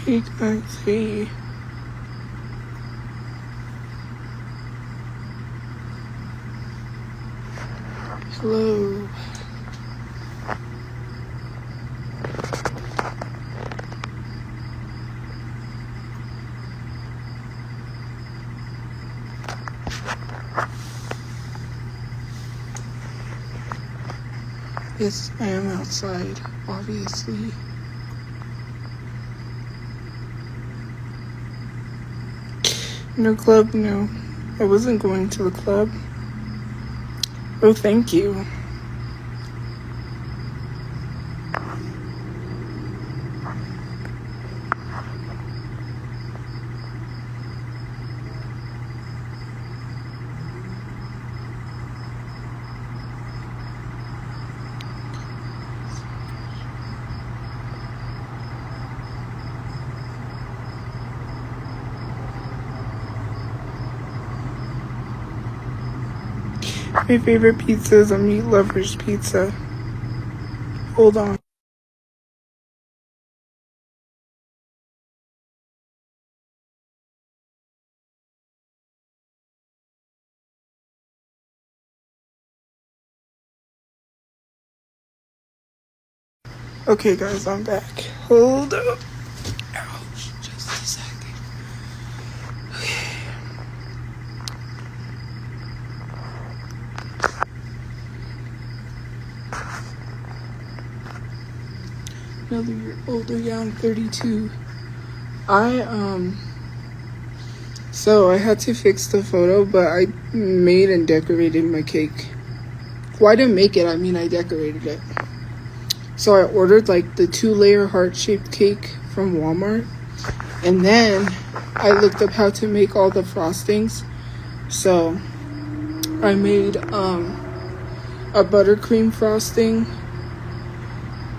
Hey guys, hey. Hello. Yes, I am outside, obviously. No club, no. I wasn't going to the club. Oh, thank you. My favorite pizza is a meat lover's pizza. Hold on. Okay, guys, I'm back. Hold up. Ouch, just a second. Another year older, yeah, I'm 32. So I had to fix the photo, but I made and decorated my cake. Well, I didn't make it, I mean I decorated it. So I ordered like the 2-layer heart-shaped cake from Walmart. And then I looked up how to make all the frostings. So I made a buttercream frosting.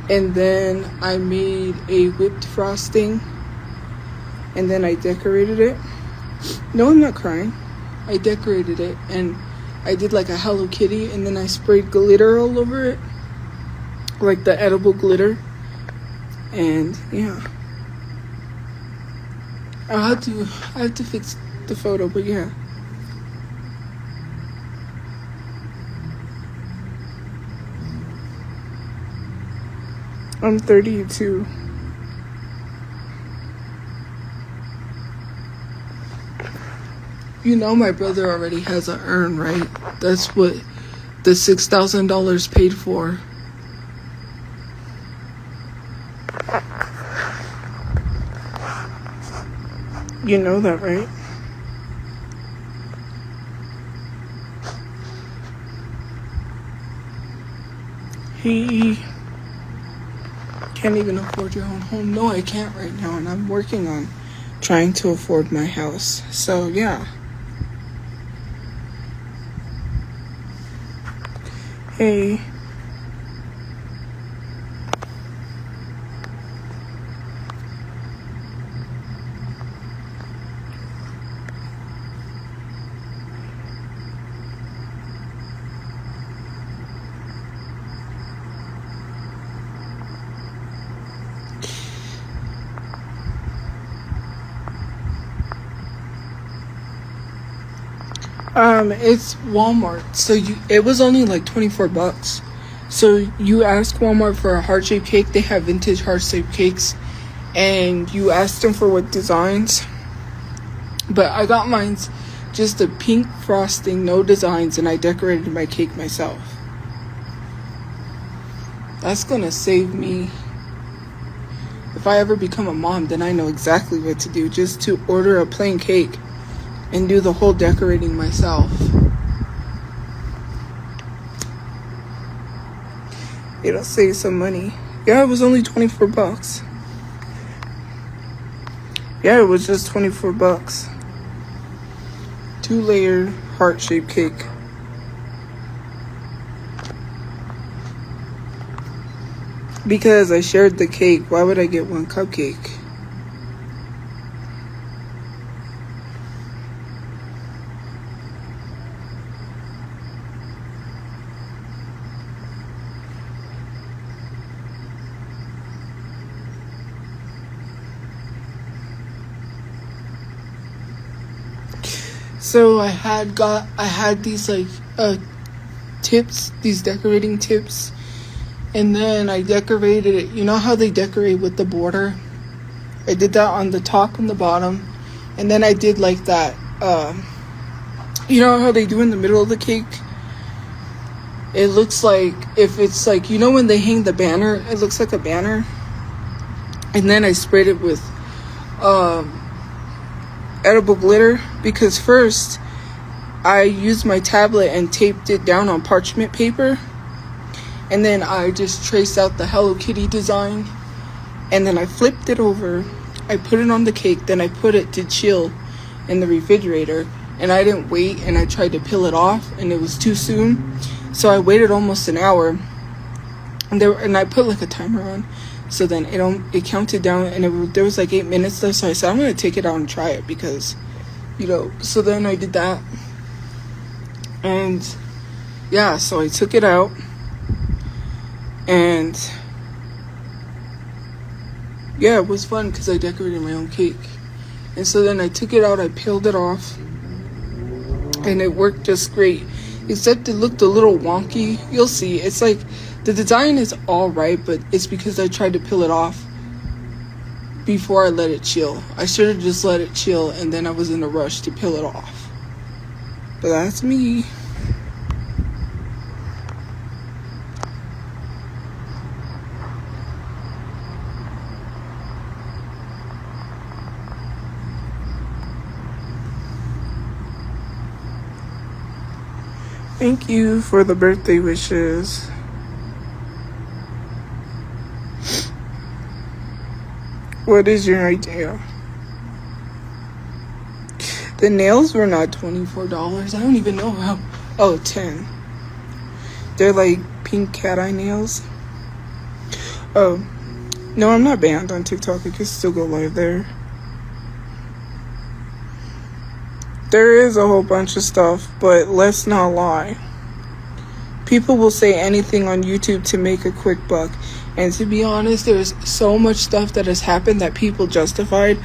And then I made a whipped frosting. And then I decorated it. No, I'm not crying. I decorated it. And I did like a Hello Kitty. And then I sprayed glitter all over it. Like the edible glitter. And yeah. I had to fix the photo, but yeah. I'm 32. You know my brother already has an urn, right? That's what the $6,000 paid for. You know that, right? He can't even afford your own home. No, I can't right now, and I'm working on trying to afford my house. So, yeah. Hey. It's Walmart. So it was only like $24. So you ask Walmart for a heart-shaped cake. They have vintage heart-shaped cakes. And you ask them for what designs. But I got mine's just a pink frosting, no designs, and I decorated my cake myself. That's gonna save me. If I ever become a mom, then I know exactly what to do. Just to order a plain cake and do the whole decorating myself. It'll save some money. Yeah, it was only $24. Yeah, it was just $24. 2-layer heart-shaped cake. Because I shared the cake, why would I get one cupcake? So I had these like tips, these decorating tips, and then I decorated it. You know how they decorate with the border? I did that on the top and the bottom, and then I did like that. You know how they do in the middle of the cake? It looks like, if it's like, you know when they hang the banner, it looks like a banner. And then I sprayed it with edible glitter, because first I used my tablet and taped it down on parchment paper, and then I just traced out the Hello Kitty design, and then I flipped it over, I put it on the cake, then I put it to chill in the refrigerator, and I didn't wait, and I tried to peel it off, and it was too soon, so I waited almost an hour, and I put like a timer on, so then it counted down, and there was like 8 minutes left, so I said I'm gonna take it out and try it, because, you know. So then I did that, and yeah, so I took it out, and yeah, it was fun because I decorated my own cake. And so then I took it out, I peeled it off, and it worked just great, except it looked a little wonky. You'll see. It's like the design is all right, but it's because I tried to peel it off before I let it chill. I should have just let it chill, and then I was in a rush to peel it off. But that's me. Thank you for the birthday wishes. What is your idea? The nails were not $24. I don't even know how. Oh, 10. They're like pink cat eye nails. Oh, no, I'm not banned on TikTok. I can still go live there. There is a whole bunch of stuff, but let's not lie. People will say anything on YouTube to make a quick buck. And to be honest, there's so much stuff that has happened that people justified.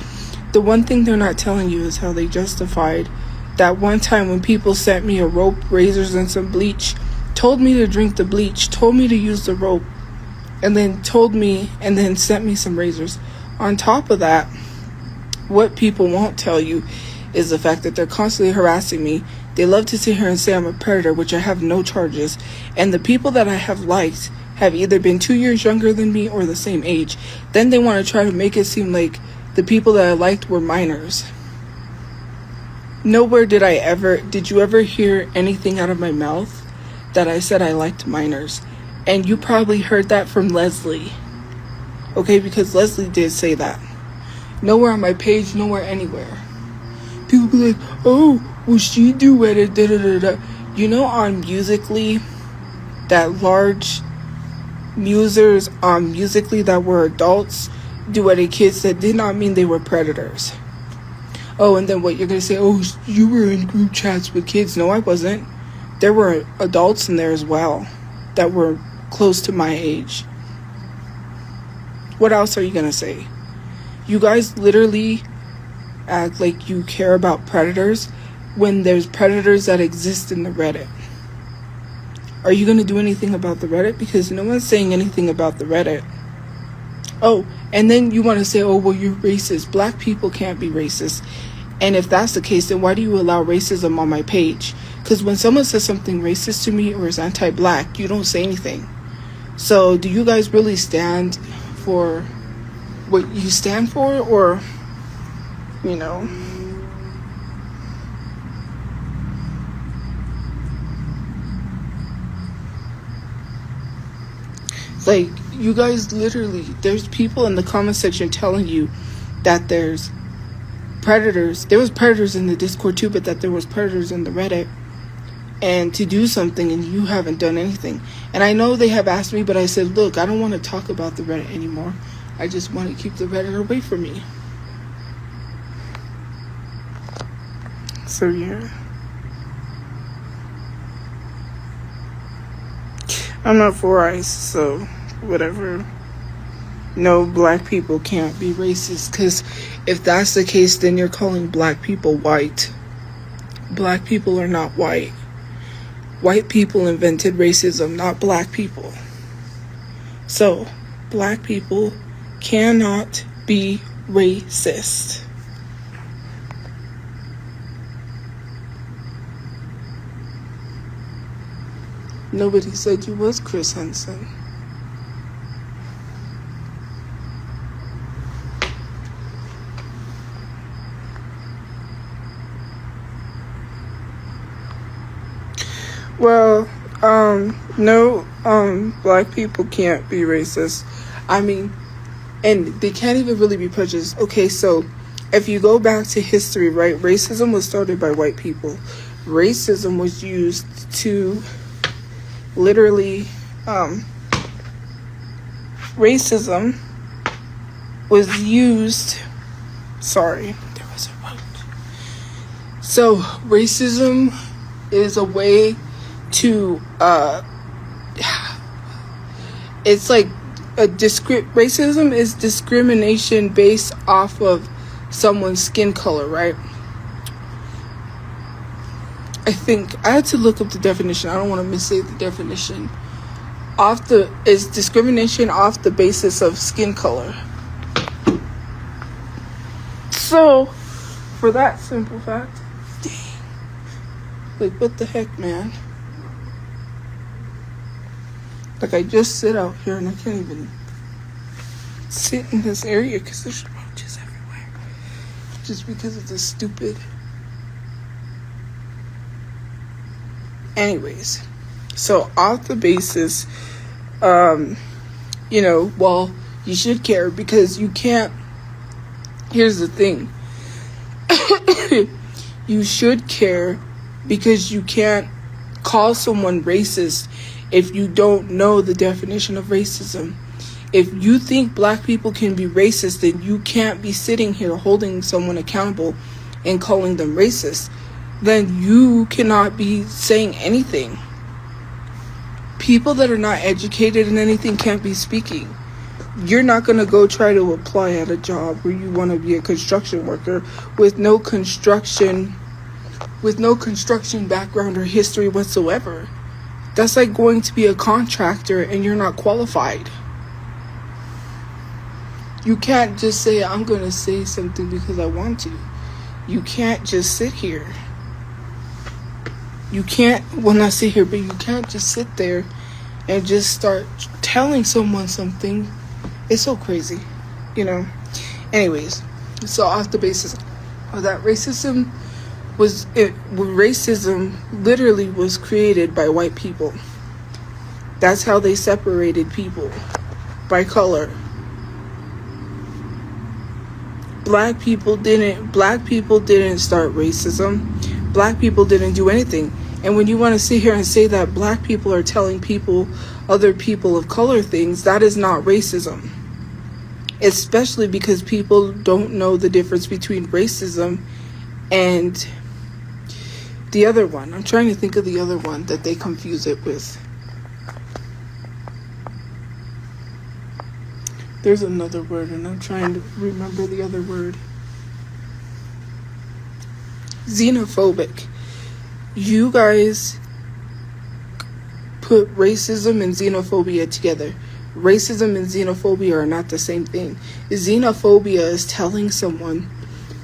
The one thing they're not telling you is how they justified that one time when people sent me a rope, razors, and some bleach, told me to drink the bleach, told me to use the rope, and then sent me some razors. On top of that, what people won't tell you is the fact that they're constantly harassing me. They love to sit here and say I'm a predator, which I have no charges. And the people that I have liked have either been 2 years younger than me or the same age. Then they want to try to make it seem like the people that I liked were minors. Nowhere did you ever hear anything out of my mouth that I said I liked minors. And you probably heard that from Leslie. Okay, because Leslie did say that. Nowhere on my page, nowhere anywhere. People be like, oh, well, she duetted, da-da-da-da. You know, on Musical.ly, that large users on Musical.ly that were adults duetted kids, that did not mean they were predators. Oh, and then what, you're going to say, oh, you were in group chats with kids. No, I wasn't. There were adults in there as well that were close to my age. What else are you going to say? You guys literally act like you care about predators when there's predators that exist in the Reddit. Are you going to do anything about the Reddit? Because no one's saying anything about the Reddit. Oh, and then you want to say, oh, well, you're racist. Black people can't be racist. And if that's the case, then why do you allow racism on my page? Because when someone says something racist to me or is anti-black, you don't say anything. So do you guys really stand for what you stand for? Or, you know, like, you guys literally, there's people in the comment section telling you that there's predators. There was predators in the Discord too, but that there was predators in the Reddit. And to do something, and you haven't done anything. And I know they have asked me, but I said, look, I don't want to talk about the Reddit anymore. I just want to keep the Reddit away from me. So yeah, I'm not for ICE, so whatever. No, black people can't be racist, because if that's the case, then you're calling black people white. Black people are not white. White people invented racism, not black people. So, black people cannot be racist. Nobody said you was Chris Henson. Well, no, black people can't be racist. I mean, and they can't even really be prejudiced. Okay, so if you go back to history, right, racism was started by white people. Racism was used to literally, racism was used, sorry, there was a road. So, racism is a way to, it's like racism is discrimination based off of someone's skin color, right? I think I had to look up the definition. I don't want to missay the definition. Is discrimination off the basis of skin color. So, for that simple fact, dang, like what the heck, man? Like I just sit out here and I can't even sit in this area because there's roaches everywhere. Just because of this stupid. Anyways, so off the basis, well, you should care because you can't. Here's the thing. You should care because you can't call someone racist if you don't know the definition of racism. If you think black people can be racist, then you can't be sitting here holding someone accountable and calling them racist. Then you cannot be saying anything. People that are not educated in anything can't be speaking. You're not going to go try to apply at a job where you want to be a construction worker with no construction background or history whatsoever. That's like going to be a contractor and you're not qualified. You can't just say, I'm going to say something because I want to. You can't just sit here. You can't, well, not sit here, but you can't just sit there and just start telling someone something. It's so crazy, Anyways, so off the basis of that, racism literally was created by white people. That's how they separated people, by color. Black people didn't start racism. Black people didn't do anything. And when you want to sit here and say that black people are telling other people of color things, that is not racism. Especially because people don't know the difference between racism and the other one. I'm trying to think of the other one that they confuse it with. There's another word and I'm trying to remember the other word. Xenophobic. You guys put racism and xenophobia together. Racism and xenophobia are not the same thing. Xenophobia is telling someone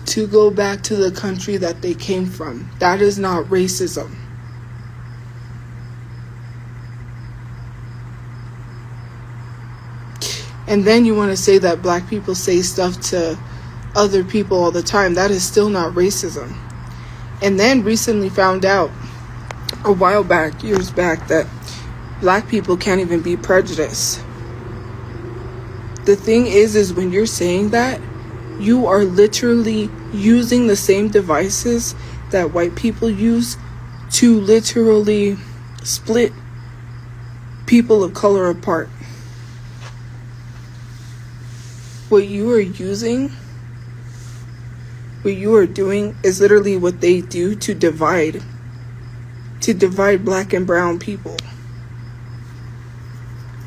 to go back to the country that they came from. That is not racism. And then you want to say that black people say stuff to other people all the time. That is still not racism. And then recently found out years back, that black people can't even be prejudiced. The thing is when you're saying that, you are literally using the same devices that white people use to literally split people of color apart. What you are doing is literally what they do to divide black and brown people.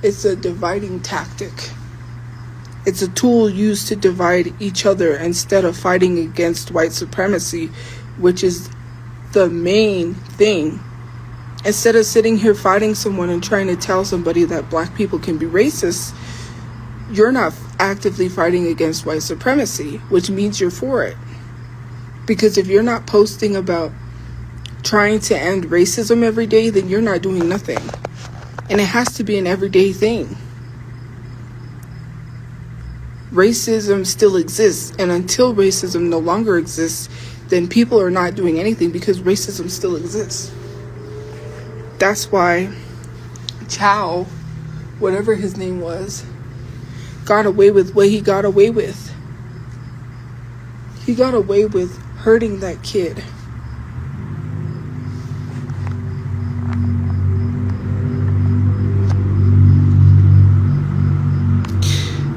It's a dividing tactic. It's a tool used to divide each other instead of fighting against white supremacy, which is the main thing. Instead of sitting here fighting someone and trying to tell somebody that black people can be racist, you're not actively fighting against white supremacy, which means you're for it. Because if you're not posting about trying to end racism every day, then you're not doing nothing. And it has to be an everyday thing. Racism still exists, and until racism no longer exists, then people are not doing anything because racism still exists. That's why Chow, whatever his name was, got away with what he got away with. He got away with hurting that kid.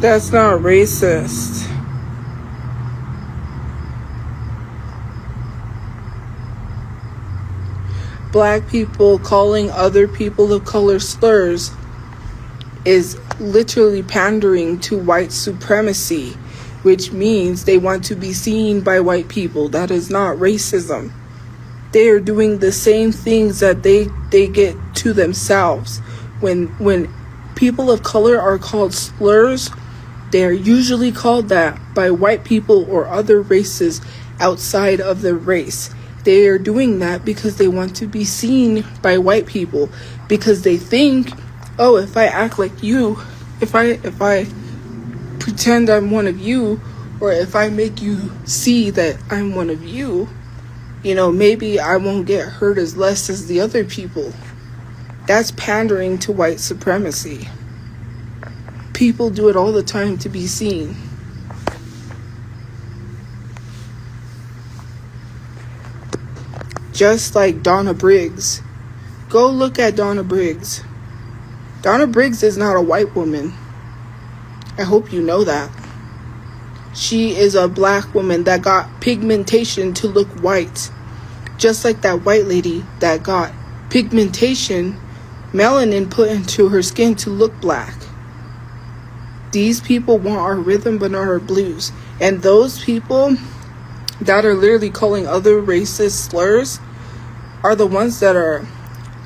That's not racist. Black people calling other people of color slurs is literally pandering to white supremacy, which means they want to be seen by white people. That is not racism. They are doing the same things that they get to themselves. When people of color are called slurs, they are usually called that by white people or other races outside of their race. They are doing that because they want to be seen by white people, because they think, oh, if I act like you, if I pretend I'm one of you, or if I make you see that I'm one of you, maybe I won't get hurt as less as the other people. That's pandering to white supremacy. People do it all the time to be seen. Just like Donna Briggs. Go look at Donna Briggs. Donna Briggs is not a white woman. I hope you know that. She is a black woman that got pigmentation to look white. Just like that white lady that got pigmentation, melanin put into her skin to look black. These people want our rhythm but not our blues. And those people that are literally calling other races slurs are the ones that are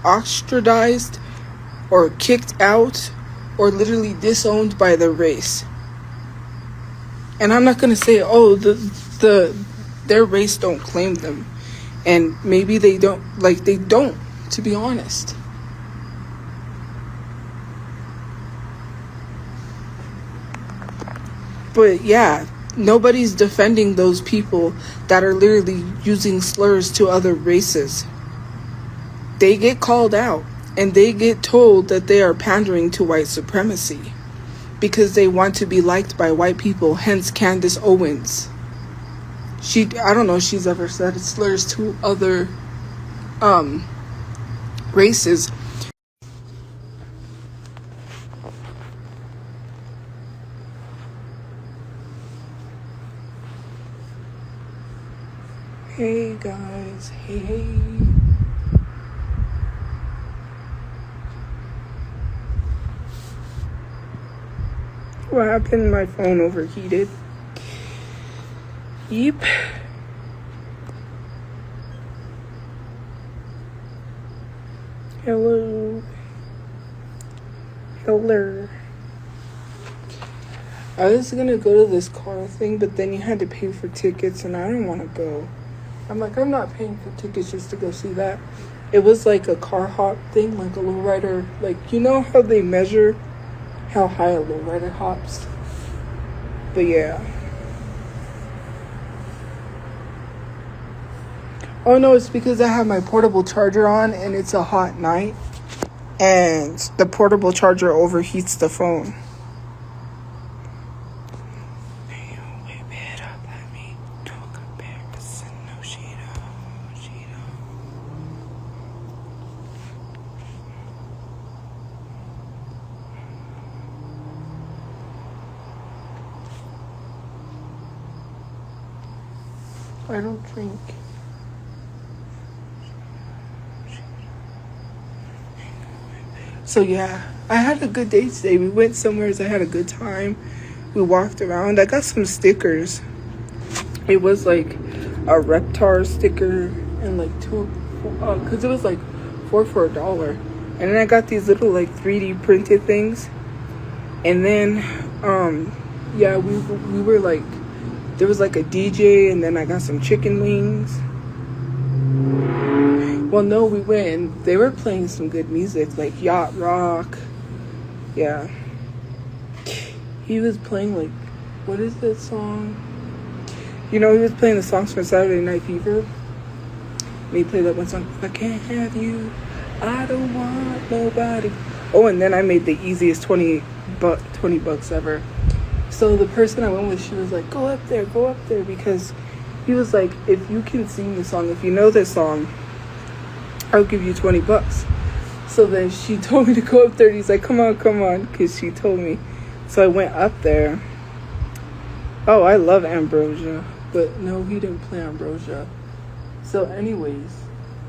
ostracized or kicked out or literally disowned by their race. And I'm not going to say, oh, their race don't claim them. And maybe they don't, to be honest. But yeah, nobody's defending those people that are literally using slurs to other races. They get called out and they get told that they are pandering to white supremacy because they want to be liked by white people, hence Candace Owens. I don't know if she's ever said slurs to other races. Hey guys, hey. What happened? My phone overheated. Yep. Hello. I was gonna go to this car thing, but then you had to pay for tickets, and I didn't want to go. I'm not paying for tickets just to go see that. It was like a car hop thing, like a lowrider. You know how they measure how high a lowrider hops? But yeah. Oh no, it's because I have my portable charger on and it's a hot night. And the portable charger overheats the phone. I don't drink. So yeah, I had a good day today. We went somewhere, I had a good time. We walked around. I got some stickers. It was like a Reptar sticker and like two, because it was like four for $1. And then I got these little like 3D printed things. And then, yeah, we were like, there was like a DJ, and then I got some chicken wings. Well, no, we went and they were playing some good music, like yacht rock. Yeah. He was playing like, what is that song? You know, he was playing the songs from Saturday Night Fever. And he played that one song, I can't have you, I don't want nobody. Oh, and then I made the easiest 20 bucks ever. So the person I went with, she was like, go up there, because he was like, if you can sing the song, if you know this song, I'll give you 20 bucks. So then she told me to go up there, and he's like, come on, because she told me. So I went up there. Oh, I love Ambrosia, but no, he didn't play Ambrosia. So anyways,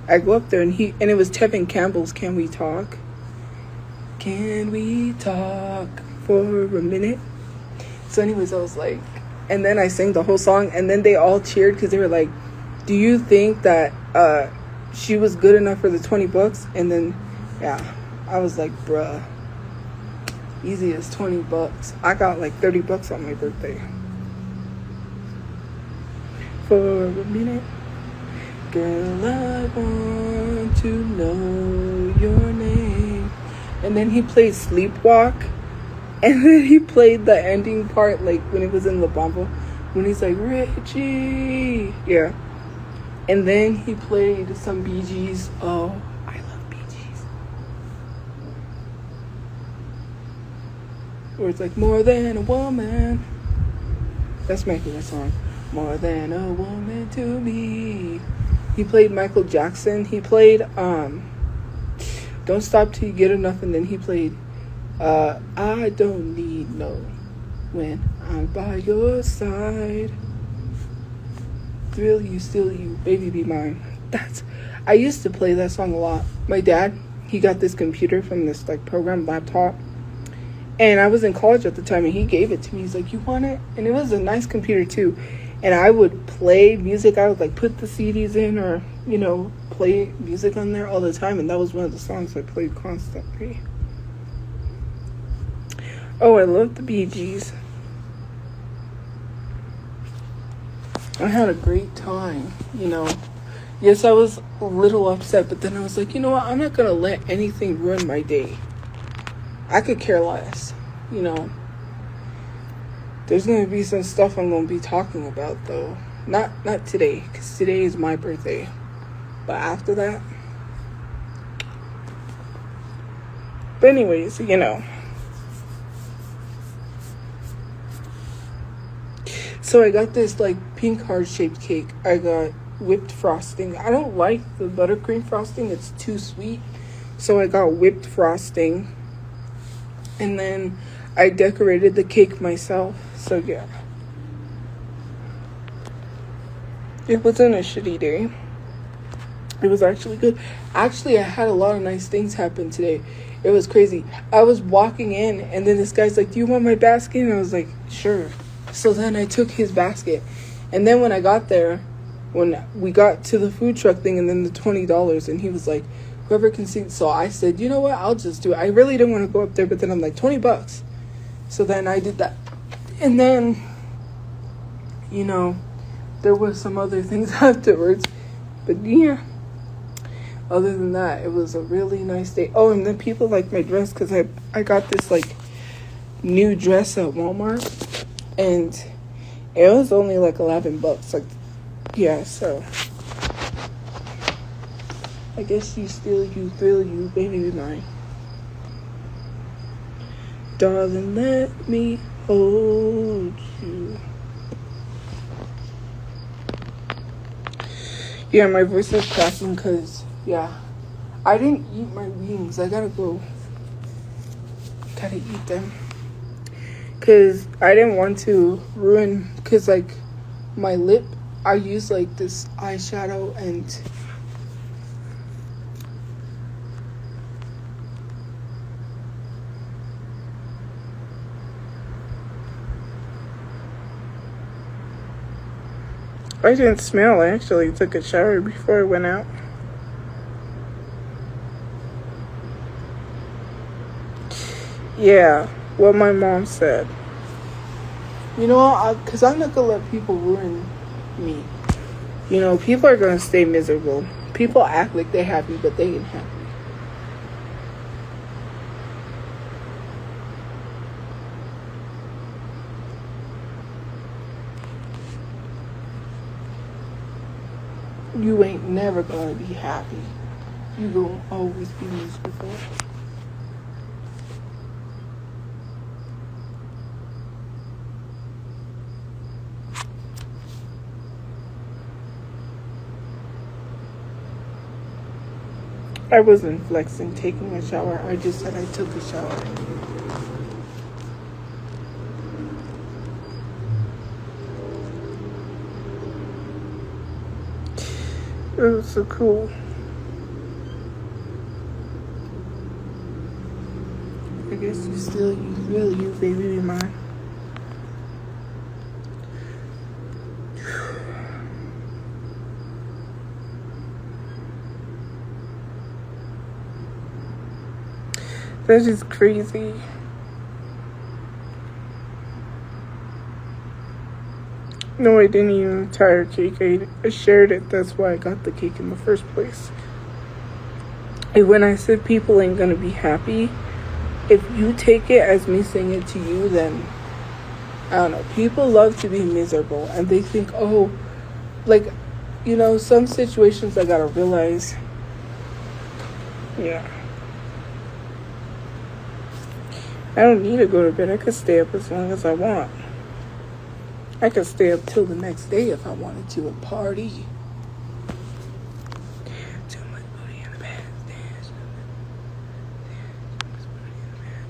I go up there, and it was Tevin Campbell's Can We Talk? Can we talk for a minute? So anyways, I was like, and then I sang the whole song, and then they all cheered because they were like, do you think that she was good enough for the 20 bucks? And then, yeah, I was like, bruh, easy as 20 bucks. I got like 30 bucks on my birthday. For a minute, girl, I want to know your name. And then he played Sleepwalk. And then he played the ending part, like when it was in La Bamba, when he's like, Richie. Yeah. And then he played some Bee Gees. Oh, I love Bee Gees. Or it's like, more than a woman. That's my favorite song. More than a woman to me. He played Michael Jackson. He played Don't Stop Till You Get Enough. And then he played I don't need no when I'm by your side. Thrill you, still you, baby be mine. I used to play that song a lot. My dad, he got this computer from this like program laptop, and I was in college at the time, and he gave it to me. He's like, you want it? And it was a nice computer too. And I would play music. I would like put the CDs in, or you know, play music on there all the time, and that was one of the songs I played constantly. Oh, I love the Bee Gees. I had a great time, you know. Yes, I was a little upset, but then I was like, you know what? I'm not going to let anything ruin my day. I could care less, you know. There's going to be some stuff I'm going to be talking about, though. Not today, because today is my birthday. But after that. But anyways, you know. So I got this like pink heart-shaped cake. I got whipped frosting. I don't like the buttercream frosting. It's too sweet. So I got whipped frosting. And then I decorated the cake myself. So yeah. It wasn't a shitty day. It was actually good. Actually, I had a lot of nice things happen today. It was crazy. I was walking in, and then this guy's like, do you want my basket? And I was like, sure. So then I took his basket. And then when I got there, when we got to the food truck thing, and then the $20, and he was like, whoever can see. So I said, you know what? I'll just do it. I really didn't want to go up there, but then I'm like, 20 bucks. So then I did that. And then, you know, there were some other things afterwards. But yeah, other than that, it was a really nice day. Oh, and then people liked my dress because I got this like new dress at Walmart. And it was only like 11 bucks. Like, yeah, so I guess you steal, you thrill, you baby be mine. Darling, let me hold you. Yeah, my voice is cracking because, yeah, I didn't eat my wings. I gotta eat them. Because I didn't want to ruin, because like my lip, I use like this eyeshadow, and I didn't smell. I actually took a shower before I went out. Yeah, what my mom said. You know, because I'm not going to let people ruin me. You know, people are going to stay miserable. People act like they're happy, but they ain't happy. You ain't never going to be happy. You going to always be miserable. I wasn't flexing taking a shower. I just said I took a shower. It was so cool. I guess you really baby mine. That's just crazy. No, I didn't eat an entire cake. I shared it. That's why I got the cake in the first place. And when I said people ain't gonna be happy, if you take it as me saying it to you, then I don't know. People love to be miserable, and they think, oh, like, you know, some situations I gotta realize. Yeah. I don't need to go to bed. I could stay up as long as I want. I could stay up till the next day if I wanted to and party. Too much booty in the bed. Dance. Too much booty in the bed.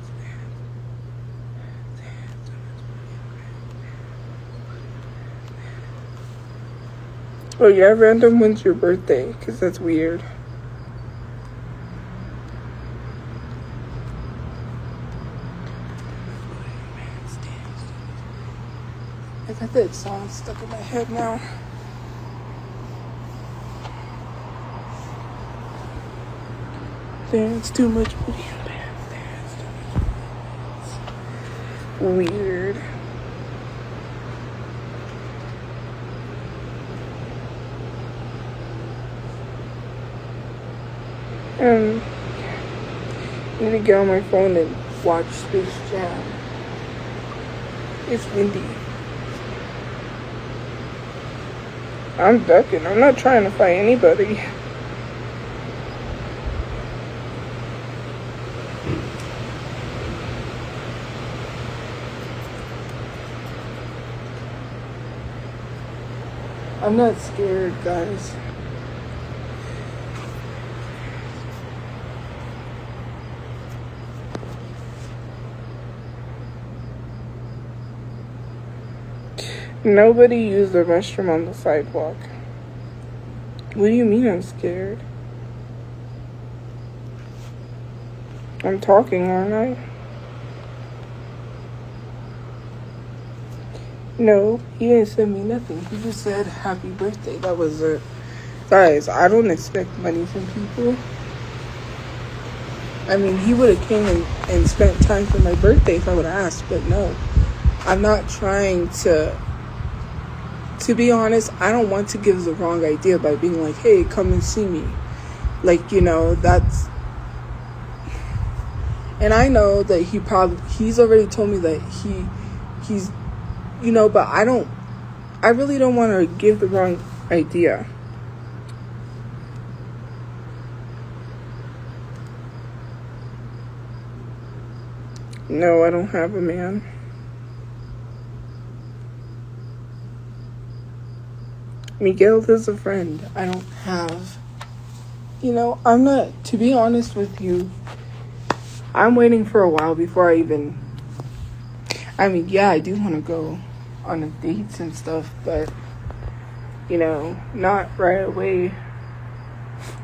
Dance. Too much booty in the bed. Oh yeah, random, when's your birthday? Because that's weird. I got that song stuck in my head now. Dance too much booty in the bed. Dance too much. Weird. I need to get on my phone and watch Space Jam. It's windy. I'm ducking. I'm not trying to fight anybody. I'm not scared, guys. Nobody used the restroom on the sidewalk. What do you mean I'm scared? I'm talking, aren't I? No, he didn't send me nothing. He just said happy birthday. That was it. Guys, I don't expect money from people. I mean, he would have came and spent time for my birthday if I would have asked, but no. I'm not trying to be honest, I don't want to give the wrong idea by being like, hey, come and see me. Like, you know, that's... And I know that he's already told me that he's, you know, but I really don't want to give the wrong idea. No, I don't have a man. Miguel is a friend. I don't have, you know, I'm not, to be honest with you, I'm waiting for a while before I even, I mean, yeah, I do want to go on dates and stuff, but, you know, not right away.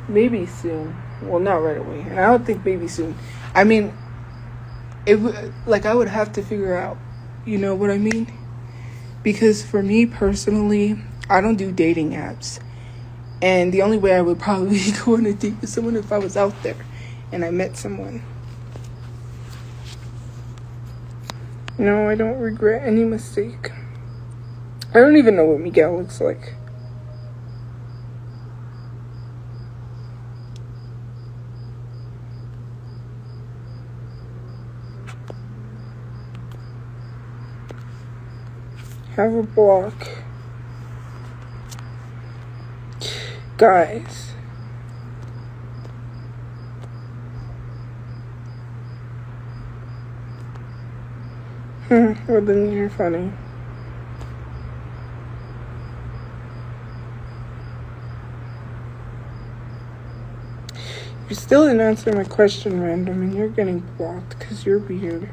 Maybe soon. Well, not right away. And I don't think maybe soon. I mean, I would have to figure out, you know what I mean? Because for me personally, I don't do dating apps. And the only way I would probably go on a date with someone if I was out there and I met someone. No, I don't regret any mistake. I don't even know what Miguel looks like. Have a block. Guys. Well, then you're funny. You still didn't answer my question, random, and you're getting blocked because you're weird.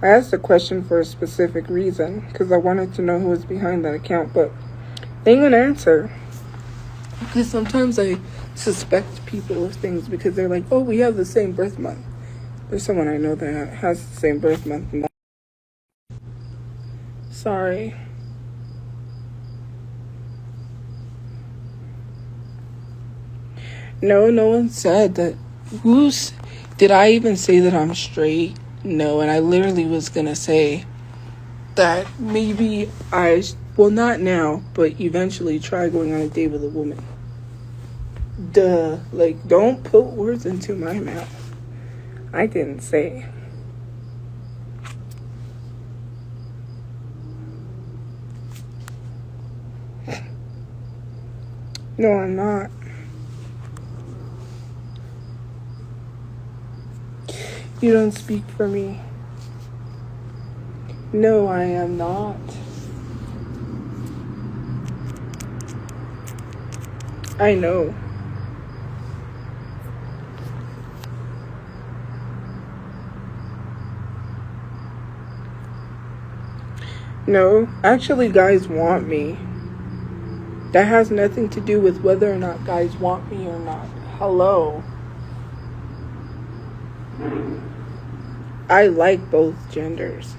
I asked the question for a specific reason because I wanted to know who was behind that account, but they ain't gonna answer. Because sometimes I suspect people of things because they're like, oh, we have the same birth month. There's someone I know that has the same birth month. Sorry. No one said that. Did I even say that I'm straight? No, and I literally was gonna say that maybe well, not now, but eventually try going on a date with a woman. Duh. Like, don't put words into my mouth. I didn't say. No, I'm not. You don't speak for me. No, I am not. I know. No, actually, guys want me. That has nothing to do with whether or not guys want me or not. Hello. I like both genders.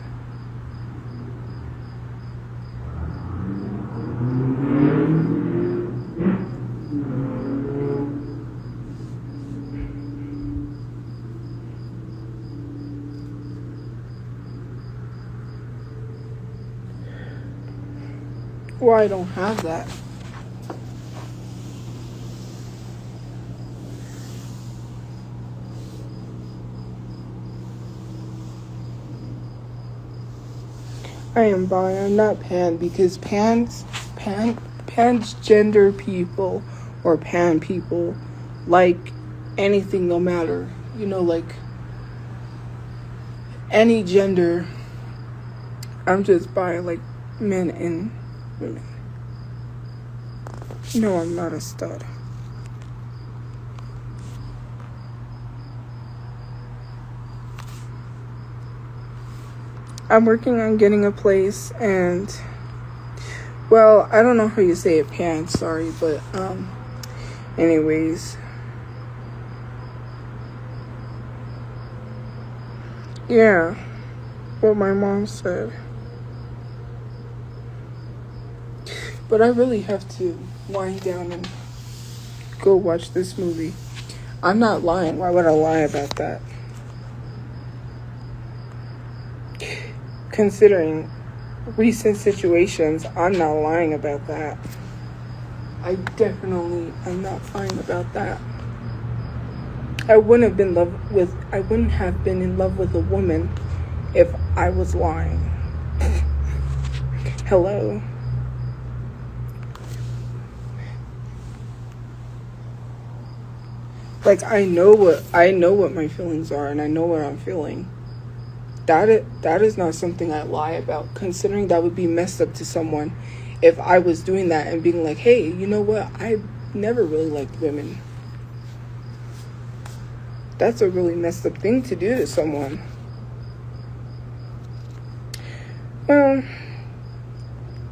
Well, I don't have that. I am bi. I'm not pan because transgender people or pan people like anything, no matter, like any gender. I'm just bi, like men and women. No, I'm not a stud. I'm working on getting a place and, well, I don't know how you say it, pan, sorry, but, anyways. Yeah, what my mom said. But I really have to wind down and go watch this movie. I'm not lying. Why would I lie about that? Considering recent situations, I'm not lying about that. I definitely am not lying about that. I wouldn't have been in love with a woman if I was lying. Hello. Like, I know what my feelings are, and I know what I'm feeling. That is not something I lie about, considering that would be messed up to someone if I was doing that and being like, hey, you know what? I never really liked women. That's a really messed up thing to do to someone. Well,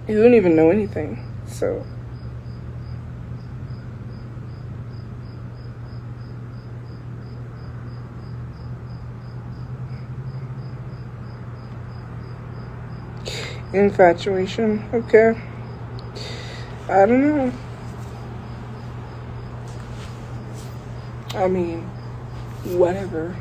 you don't even know anything, so. Infatuation, okay. I don't know. I mean, whatever.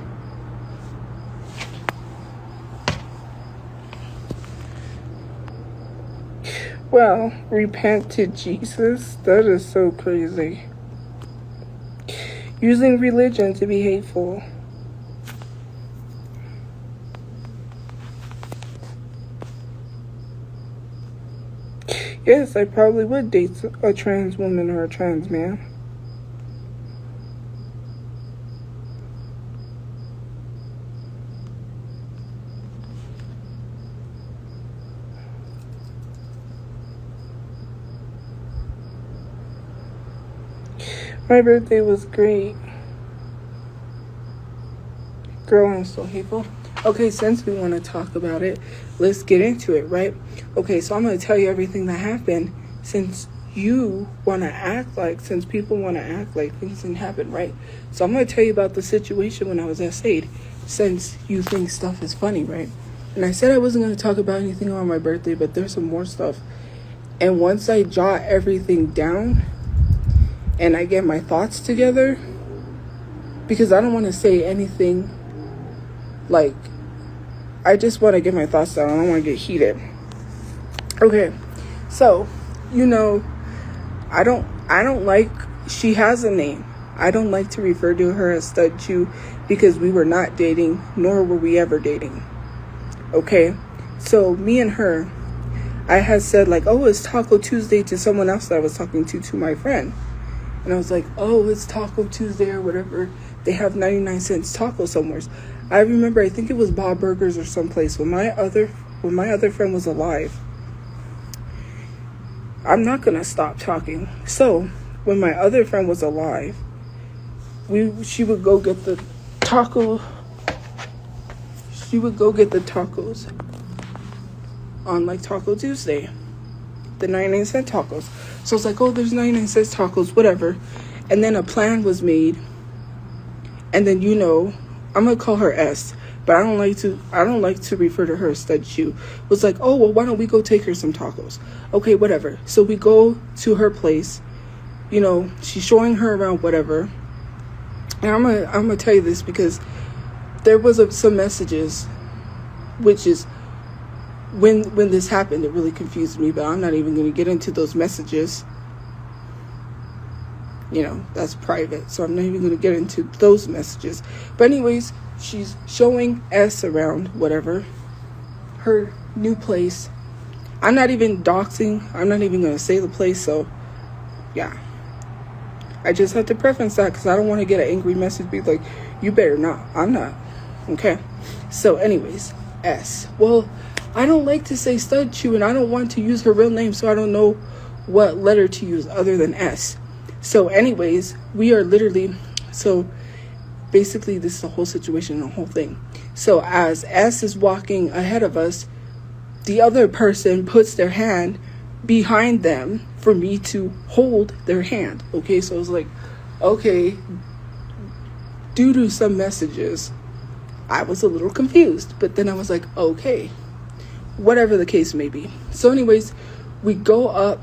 Well, repent to Jesus. That is so crazy. Using religion to be hateful. Yes, I probably would date a trans woman or a trans man. My birthday was great. Girl, I'm so hateful. Okay, since we want to talk about it, let's get into it, right? Okay, so I'm going to tell you everything that happened since people want to act like things didn't happen, right? So I'm going to tell you about the situation when I was SA'd, since you think stuff is funny, right? And I said I wasn't going to talk about anything on my birthday, but there's some more stuff. And once I jot everything down and I get my thoughts together, because I don't want to say anything, like, I just want to get my thoughts down. I don't want to get heated. Okay, so, I don't like, she has a name. I don't like to refer to her as Tophiachu because we were not dating, nor were we ever dating. Okay, so me and her, I had said like, oh, it's Taco Tuesday to someone else that I was talking to my friend. And I was like, oh, it's Taco Tuesday or whatever. They have 99-cent taco somewhere. I remember, I think it was Bob Burgers or someplace when my other friend was alive. I'm not going to stop talking. So, when my other friend was alive, she would go get the taco. She would go get the tacos on like Taco Tuesday. The 99-cent tacos. So it's like, oh, there's 99-cent tacos, whatever. And then a plan was made. And then, I'm going to call her S, but I don't like to refer to her as Tophiachu. It was like, oh, well, why don't we go take her some tacos? Okay, whatever. So we go to her place. She's showing her around, whatever. And I'm going to tell you this because there was some messages, which is when this happened, it really confused me, but I'm not even going to get into those messages. That's private, so I'm not even going to get into those messages. But anyways, she's showing S around, whatever, her new place. I'm not even doxing. I'm not even going to say the place, so, yeah. I just have to preference that because I don't want to get an angry message, be like, you better not. I'm not. Okay? So, anyways, S. Well, I don't like to say Tophiachu, and I don't want to use her real name, so I don't know what letter to use other than S. So anyways, we are literally, so basically this is the whole situation, the whole thing. So as S is walking ahead of us, the other person puts their hand behind them for me to hold their hand. Okay, so I was like, okay, due to some messages, I was a little confused. But then I was like, okay, whatever the case may be. So anyways, we go up,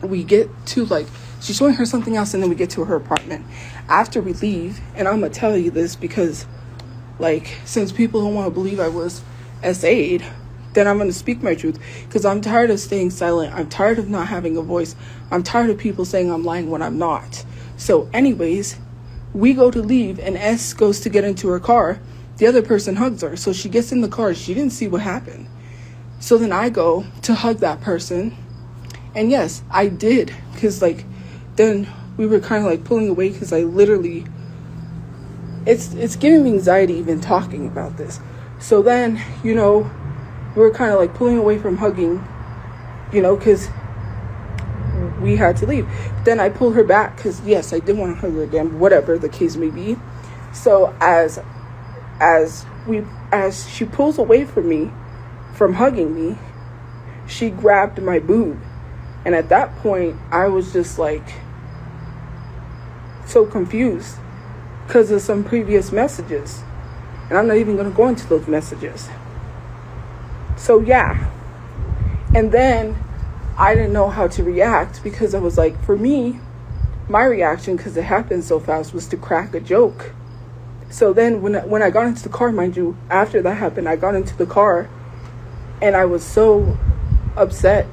we get to like, she's showing her something else, and then we get to her apartment. After we leave, and I'm going to tell you this because, like, since people don't want to believe I was SA'd, then I'm going to speak my truth. Because I'm tired of staying silent. I'm tired of not having a voice. I'm tired of people saying I'm lying when I'm not. So anyways, we go to leave, and S goes to get into her car. The other person hugs her. So she gets in the car. She didn't see what happened. So then I go to hug that person. And yes, I did. Because, like, then we were kind of like pulling away because I literally, it's giving me anxiety even talking about this. So then, we were kind of like pulling away from hugging, because we had to leave. Then I pulled her back because, yes, I did want to hug her again, whatever the case may be. So as she pulls away from me, from hugging me, she grabbed my boob. And at that point, I was just like, so confused because of some previous messages, and I'm not even going to go into those messages. So yeah, and then I didn't know how to react because I was like, for me, my reaction, because it happened so fast, was to crack a joke. So then when I got into the car, mind you, after that happened, I got into the car and I was so upset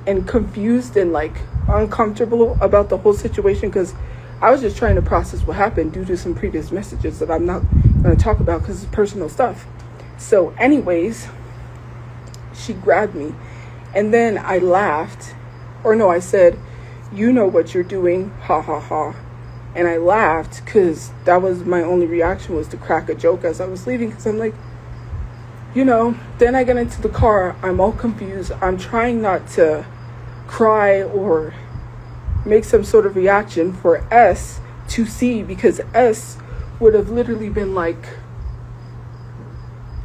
and confused and like uncomfortable about the whole situation, because I was just trying to process what happened due to some previous messages that I'm not going to talk about because it's personal stuff. So anyways, she grabbed me and then I laughed, or no, I said, "You know what you're doing, ha ha ha." And I laughed because that was my only reaction, was to crack a joke as I was leaving, because I'm like, then I get into the car, I'm all confused, I'm trying not to cry or make some sort of reaction for S to see, because S would have literally been like,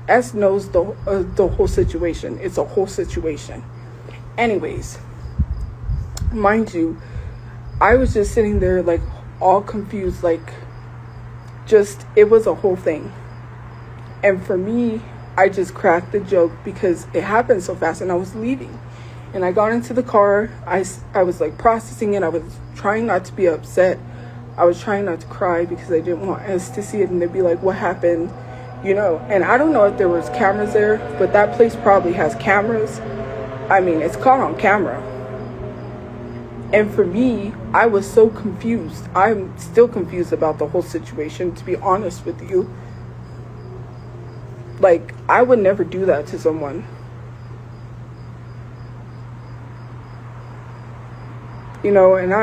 S knows the whole situation. It's a whole situation. Anyways, mind you, I was just sitting there like all confused, like just, it was a whole thing. And for me, I just cracked the joke because it happened so fast and I was leaving. And I got into the car. I was like processing it. I was trying not to be upset. I was trying not to cry because I didn't want us to see it and they'd be like, what happened? And I don't know if there was cameras there, but that place probably has cameras. I mean, it's caught on camera. And for me, I was so confused. I'm still confused about the whole situation, to be honest with you. Like, I would never do that to someone. And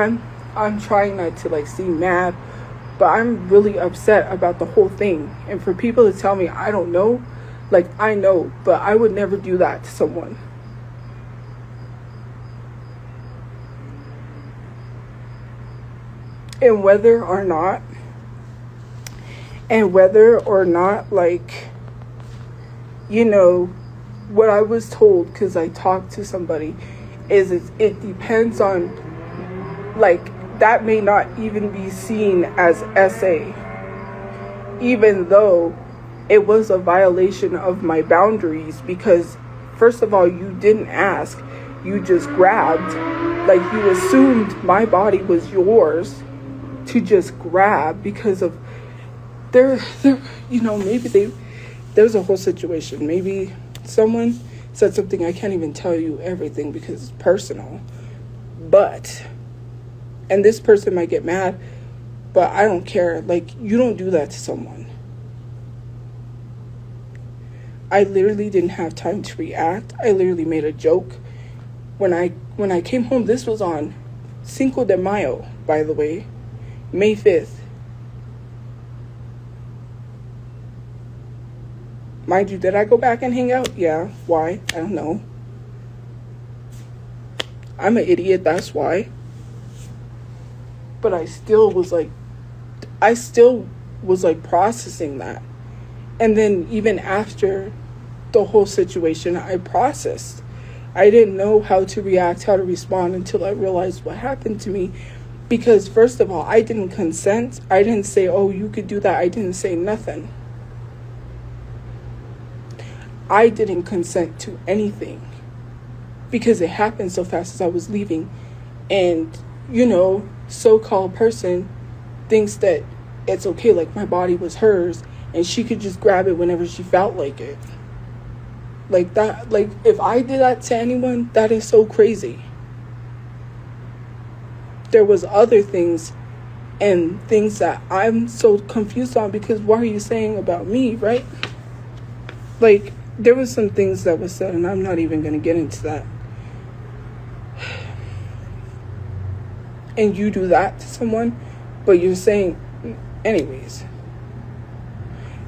I'm trying not to like seem mad, but I'm really upset about the whole thing. And for people to tell me I don't know, like, I know, but I would never do that to someone. And whether or not, like, what I was told, because I talked to somebody, is it depends on, like, that may not even be seen as SA, even though it was a violation of my boundaries, because first of all, you didn't ask, you just grabbed, like, you assumed my body was yours to just grab because of maybe there's a whole situation. Maybe someone said something. I can't even tell you everything because it's personal, and this person might get mad, but I don't care. Like, you don't do that to someone. I literally didn't have time to react. I literally made a joke. When I came home, this was on Cinco de Mayo, by the way, May 5th. Mind you, did I go back and hang out? Yeah. Why? I don't know. I'm an idiot, that's why. But I still was like processing that. And then even after the whole situation, I processed. I didn't know how to react, how to respond until I realized what happened to me. Because first of all, I didn't consent. I didn't say, oh, you could do that. I didn't say nothing. I didn't consent to anything because it happened so fast as I was leaving. And, so-called person thinks that it's okay, like my body was hers and she could just grab it whenever she felt like it. Like that, like if I did that to anyone, that is so crazy. There was other things and things that I'm so confused on, because what are you saying about me, right? Like, there was some things that was said, and I'm not even going to get into that. And you do that to someone, but you're saying, anyways.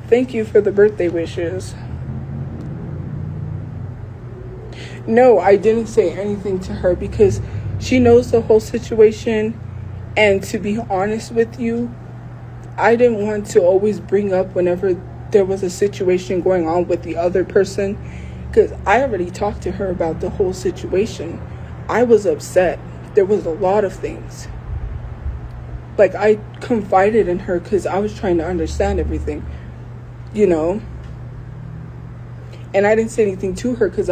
Thank you for the birthday wishes. No, I didn't say anything to her because she knows the whole situation. And to be honest with you, I didn't want to always bring up whenever there was a situation going on with the other person, because I already talked to her about the whole situation. I was upset. There was a lot of things. Like, I confided in her because I was trying to understand everything, And I didn't say anything to her because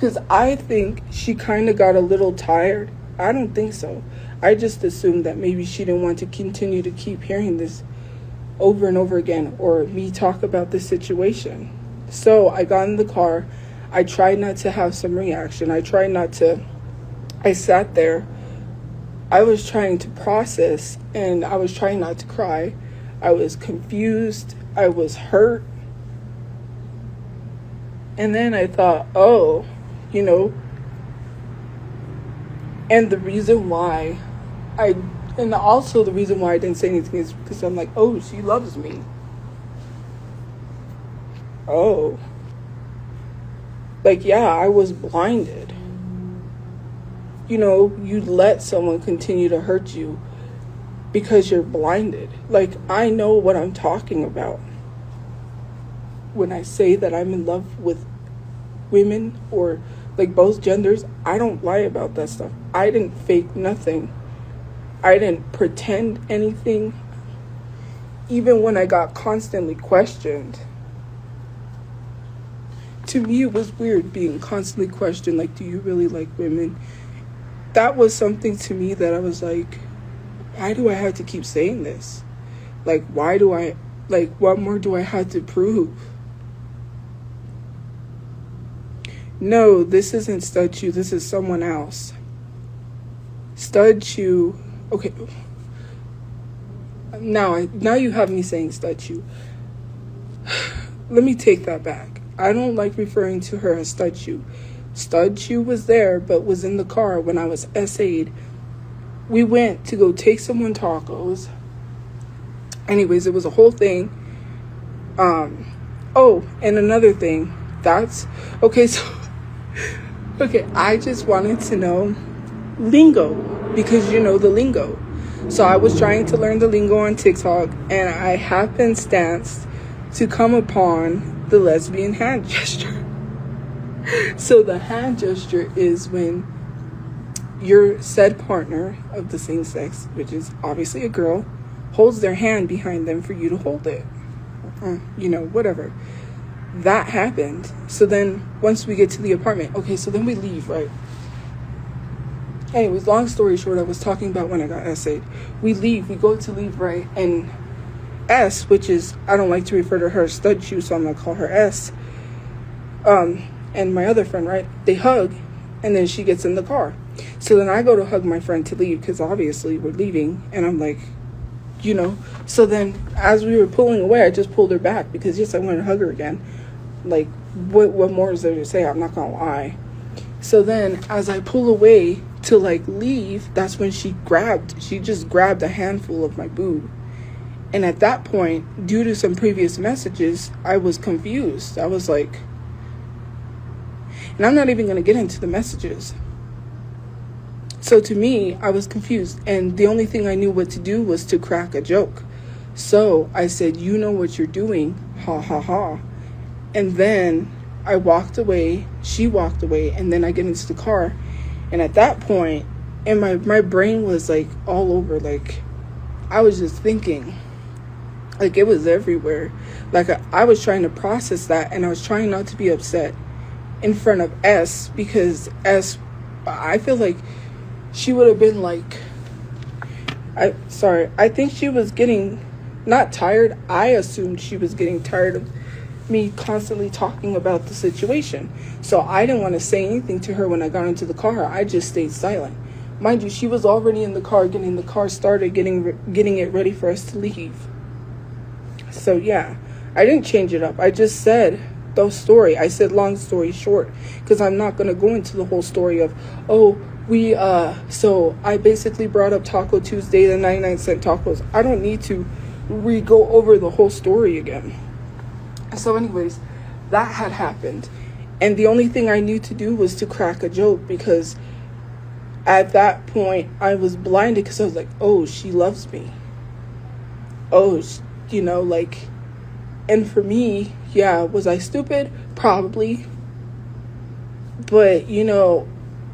Because I think she kind of got a little tired. I don't think so. I just assumed that maybe she didn't want to continue to keep hearing this over and over again, or me talk about this situation. So I got in the car. I tried not to have some reaction. I sat there. I was trying to process, and I was trying not to cry. I was confused. I was hurt. And then I thought, oh, and the reason why the reason why I didn't say anything is because I'm like, oh, she loves me. Oh. Like, yeah, I was blinded. You let someone continue to hurt you because you're blinded. Like, I know what I'm talking about when I say that I'm in love with women or like both genders. I don't lie about that stuff. I didn't fake nothing. I didn't pretend anything. Even when I got constantly questioned. To me, it was weird being constantly questioned, like, do you really like women? That was something to me that I was like, why do I have to keep saying this? Like, what more do I have to prove? No, this isn't Tophiachu. This is someone else. Tophiachu. Okay. Now you have me saying Tophiachu. Let me take that back. I don't like referring to her as Tophiachu. Tophiachu was there, but was in the car when I was SA'd. We went to go take someone tacos. Anyways, it was a whole thing. Oh, and another thing. Okay, I just wanted to know lingo, because the lingo. So I was trying to learn the lingo on TikTok, and I happenstance to come upon the lesbian hand gesture. So the hand gesture is when your said partner of the same sex, which is obviously a girl, holds their hand behind them for you to hold it. Whatever. That happened. So then once we get to the apartment, okay, so then we leave, right? Anyways, long story short, I was talking about when I got SA'd. We go to leave, right? And S, which is, I don't like to refer to her as Tophiachu, so I'm going to call her S. And my other friend, right? They hug, and then she gets in the car. So then I go to hug my friend to leave, because obviously we're leaving, and I'm like, So then as we were pulling away, I just pulled her back, because yes, I want to hug her again. Like, what more is there to say? I'm not going to lie. So then as I pull away to leave, that's when she just grabbed a handful of my boob. And at that point, due to some previous messages, I was confused. I was like, and I'm not even going to get into the messages. So to me, I was confused. And the only thing I knew what to do was to crack a joke. So I said, you know what you're doing. Ha, ha, ha. And then I walked away. She walked away. And then I get into the car. And at that point, and my brain was all over. I was just thinking. It was everywhere. I was trying to process that. And I was trying not to be upset in front of S, because S, I feel like she would have been I think she was getting, not tired. I assumed she was getting tired of me constantly talking about the situation. So I didn't want to say anything to her when I got into the car. I just stayed silent. Mind you, she was already in the car, getting the car started, getting it ready for us to leave. So yeah, I didn't change it up. I just said the story. I said long story short, because I'm not going to go into the whole story of, so I basically brought up Taco Tuesday, the 99-cent tacos. I don't need to go over the whole story again. So anyways, that had happened. And the only thing I knew to do was to crack a joke, because at that point I was blinded, because I was like, oh, she loves me. Oh, and for me, yeah, was I stupid? Probably. But,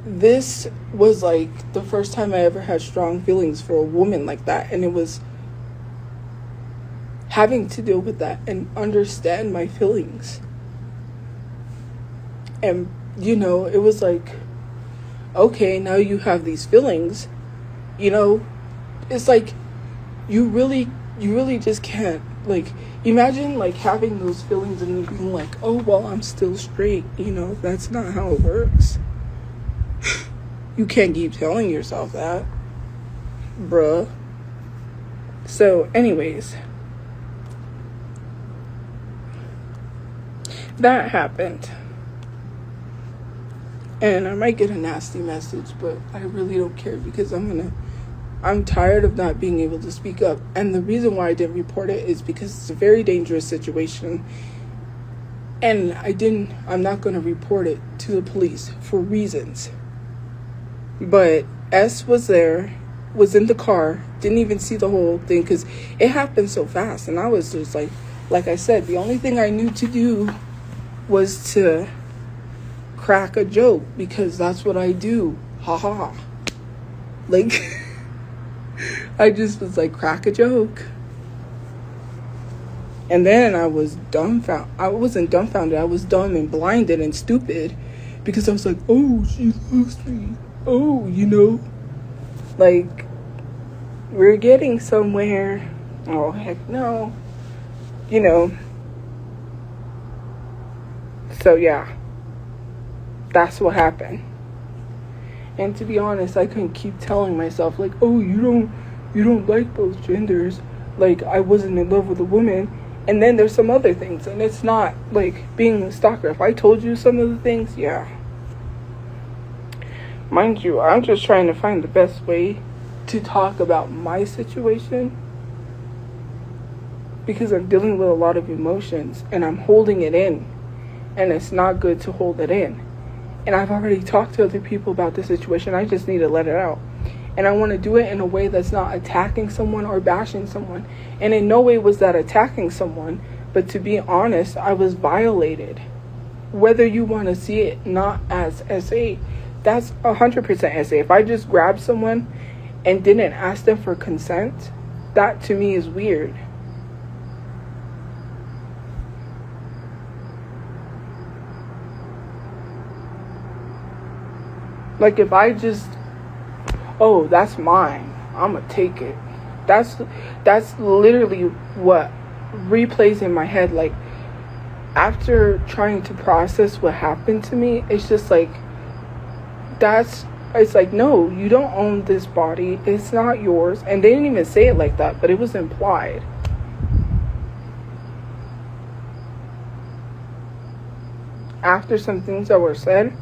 this was the first time I ever had strong feelings for a woman like that. And it was having to deal with that and understand my feelings. And it was like, okay, now you have these feelings, it's like you really just can't, like, imagine like having those feelings and being like, oh well, I'm still straight. That's not how it works. You can't keep telling yourself that, bruh. So anyways, that happened. And I might get a nasty message, but I really don't care, because I'm tired of not being able to speak up. And the reason why I didn't report it is because it's a very dangerous situation. And I'm not going to report it to the police for reasons. But S was there, was in the car, didn't even see the whole thing because it happened so fast. And I was just like I said, the only thing I knew to do was to crack a joke, because that's what I do. Ha ha. Like, I just was like, crack a joke. And then I was dumbfounded. I wasn't dumbfounded. I was dumb and blinded and stupid, because I was like, oh, she loves me. Oh, like, we're getting somewhere. Oh, heck no. So yeah, that's what happened. And to be honest, I couldn't keep telling myself, like, oh, you don't like both genders. Like, I wasn't in love with a woman. And then there's some other things. And it's not, like, being a stalker. If I told you some of the things, yeah. Mind you, I'm just trying to find the best way to talk about my situation, because I'm dealing with a lot of emotions and I'm holding it in. And it's not good to hold it in. And I've already talked to other people about the situation. I just need to let it out. And I want to do it in a way that's not attacking someone or bashing someone. And in no way was that attacking someone. But to be honest, I was violated. Whether you want to see it not as SA, that's 100% SA. If I just grabbed someone and didn't ask them for consent, that to me is weird. Like, if I just, oh, that's mine, I'm gonna take it. That's literally what replays in my head. Like, after trying to process what happened to me, it's just like, it's like, no, you don't own this body. It's not yours. And they didn't even say it like that, but it was implied. After some things that were said.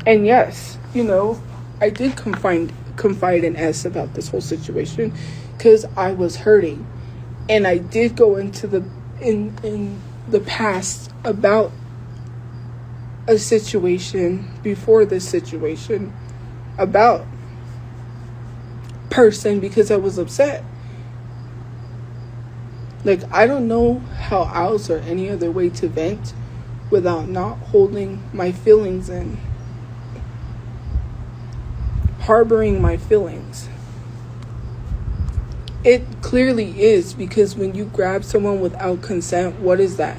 And yes, I did confide in S about this whole situation, because I was hurting. And I did go into in the past about a situation before this situation, about person, because I was upset. Like, I don't know how else or any other way to vent without not holding my feelings in, harboring my feelings. It clearly is, because when you grab someone without consent, what is that?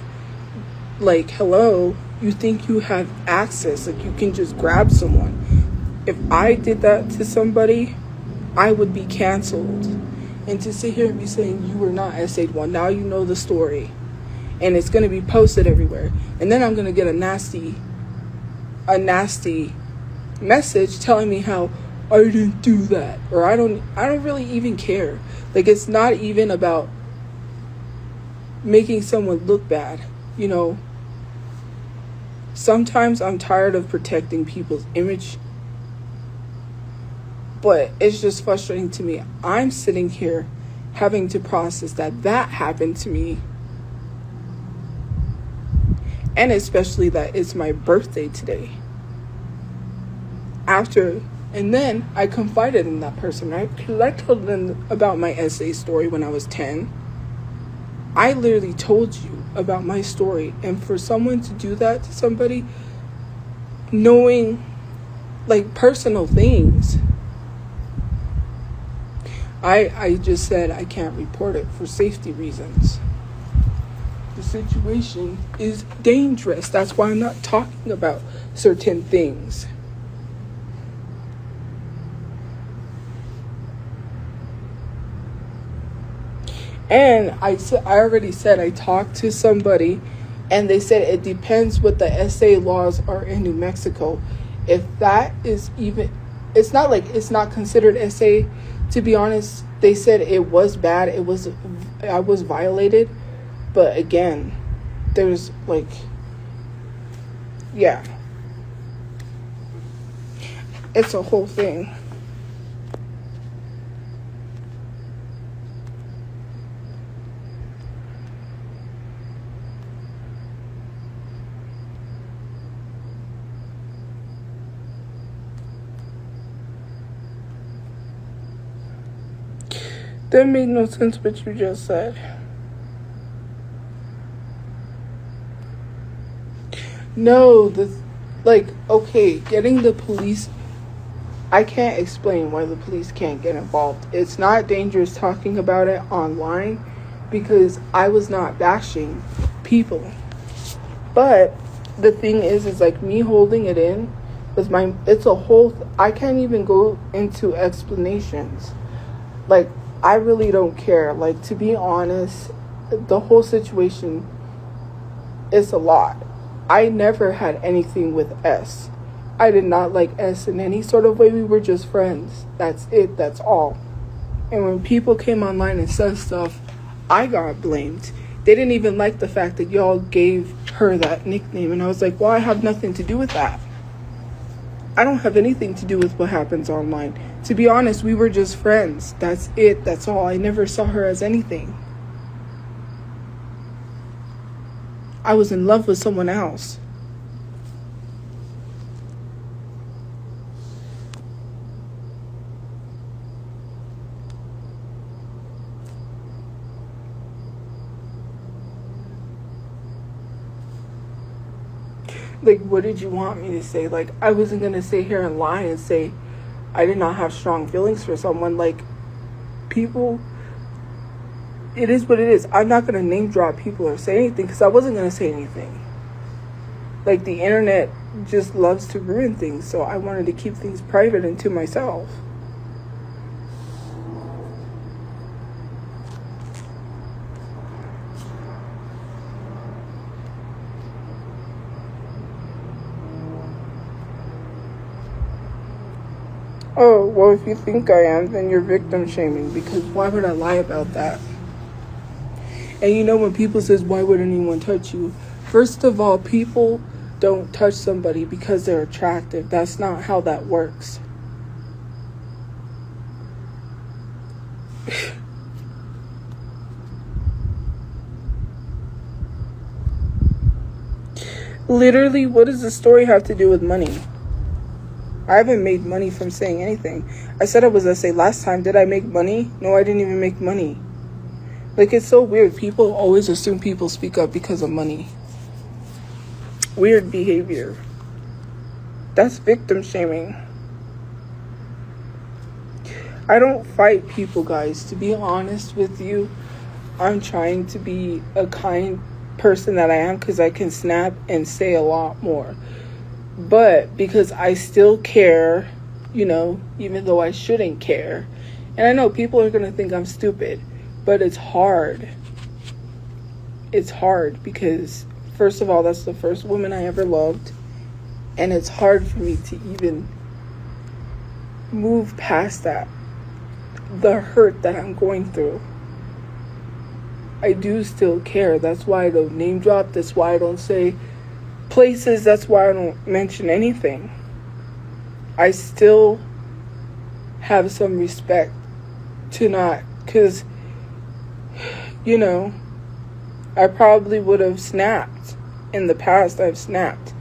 Like, hello, you think you have access, like you can just grab someone. If I did that to somebody, I would be canceled. And to sit here and be saying you were not essayed one, now you know the story. And it's going to be posted everywhere. And then I'm going to get a nasty message telling me how I didn't do that. Or I don't really even care. Like, it's not even about making someone look bad, Sometimes I'm tired of protecting people's image. But it's just frustrating to me. I'm sitting here having to process that happened to me. And especially that it's my birthday today. And then I confided in that person, right? Because I told them about my essay story when I was 10. I literally told you about my story. And for someone to do that to somebody, knowing, like, personal things, I just said I can't report it for safety reasons. the situation is dangerous. That's why I'm not talking about certain things. And I already said I talked to somebody, and they said it depends what the SA laws are in New Mexico. If that is even, it's not like it's not considered SA. To be honest, they said it was bad. I was violated. But again, there's like, yeah, it's a whole thing. That made no sense what you just said. No, okay, getting the police, I can't explain why the police can't get involved. It's not dangerous talking about it online because I was not bashing people. But the thing is like me holding it in it's a whole, I can't even go into explanations. Like, I really don't care. Like, to be honest, the whole situation is a lot. I never had anything with S. I did not like S in any sort of way. We were just friends. That's it. That's all. And when people came online and said stuff, I got blamed. They didn't even like the fact that y'all gave her that nickname. And I was like, well, I have nothing to do with that. I don't have anything to do with what happens online. To be honest, we were just friends. That's it. That's all. I never saw her as anything. I was in love with someone else. Like, what did you want me to say? Like, I wasn't going to sit here and lie and say I did not have strong feelings for someone. Like, people, it is what it is. I'm not going to name drop people or say anything because I wasn't going to say anything. Like, the internet just loves to ruin things, so I wanted to keep things private and to myself. Oh, well, if you think I am, then you're victim shaming, because why would I lie about that? And you know, when people says, why would anyone touch you? First of all, people don't touch somebody because they're attractive. That's not how that works. Literally, what does the story have to do with money? I haven't made money from saying anything. I said I was SA last time. Did I make money? No, I didn't even make money. Like, it's so weird. People always assume people speak up because of money. Weird behavior. That's victim shaming. I don't fight people, guys. To be honest with you, I'm trying to be a kind person that I am because I can snap and say a lot more. But because I still care, you know, even though I shouldn't care. And I know people are going to think I'm stupid, but it's hard. It's hard because, first of all, that's the first woman I ever loved. And it's hard for me to even move past that. The hurt that I'm going through. I do still care. That's why I don't name drop. That's why I don't say places. That's why I don't mention anything. I still have some respect to not, because, you know, I probably would have snapped. In the past, I've snapped.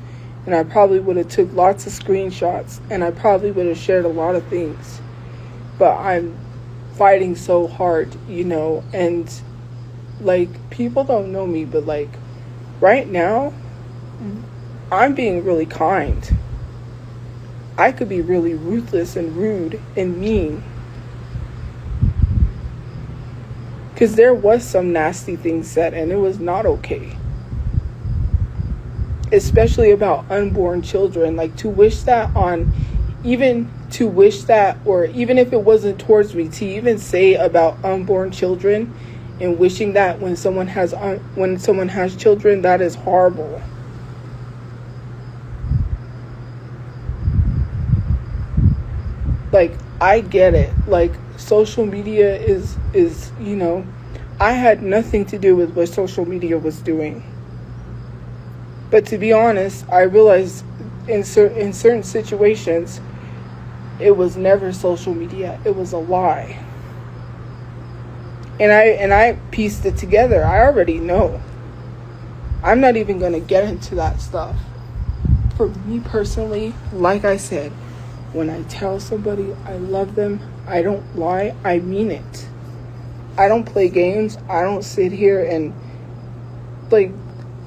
And I probably would have took lots of screenshots. And I probably would have shared a lot of things. But I'm fighting so hard, you know. And, like, people don't know me. But, like, right now, I'm being really kind. I could be really ruthless and rude and mean. Because there was some nasty things said, and it was not okay. Especially about unborn children. Like, to wish that on, even to wish that, or even if it wasn't towards me, to even say about unborn children and wishing that when someone has children, that is horrible. Like, I get it. Like, social media is I had nothing to do with what social media was doing. But to be honest, I realized in certain situations, it was never social media. It was a lie. And I pieced it together. I already know. I'm not even going to get into that stuff. For me personally, like I said, when I tell somebody I love them, I don't lie. I mean it. I don't play games. I don't sit here and, like,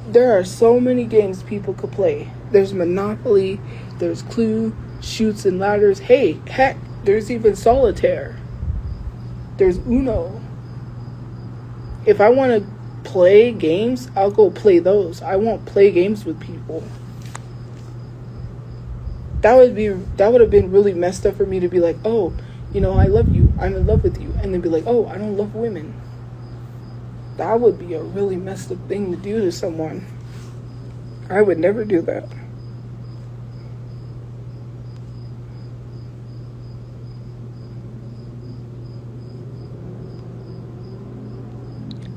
there are so many games people could play. There's Monopoly. There's Clue, Chutes and Ladders. Hey, heck, there's even Solitaire. There's Uno. If I want to play games, I'll go play those. I won't play games with people. That would have been really messed up for me to be like, oh, I love you, I'm in love with you, and then be like, oh, I don't love women. That would be a really messed up thing to do to someone. I would never do that.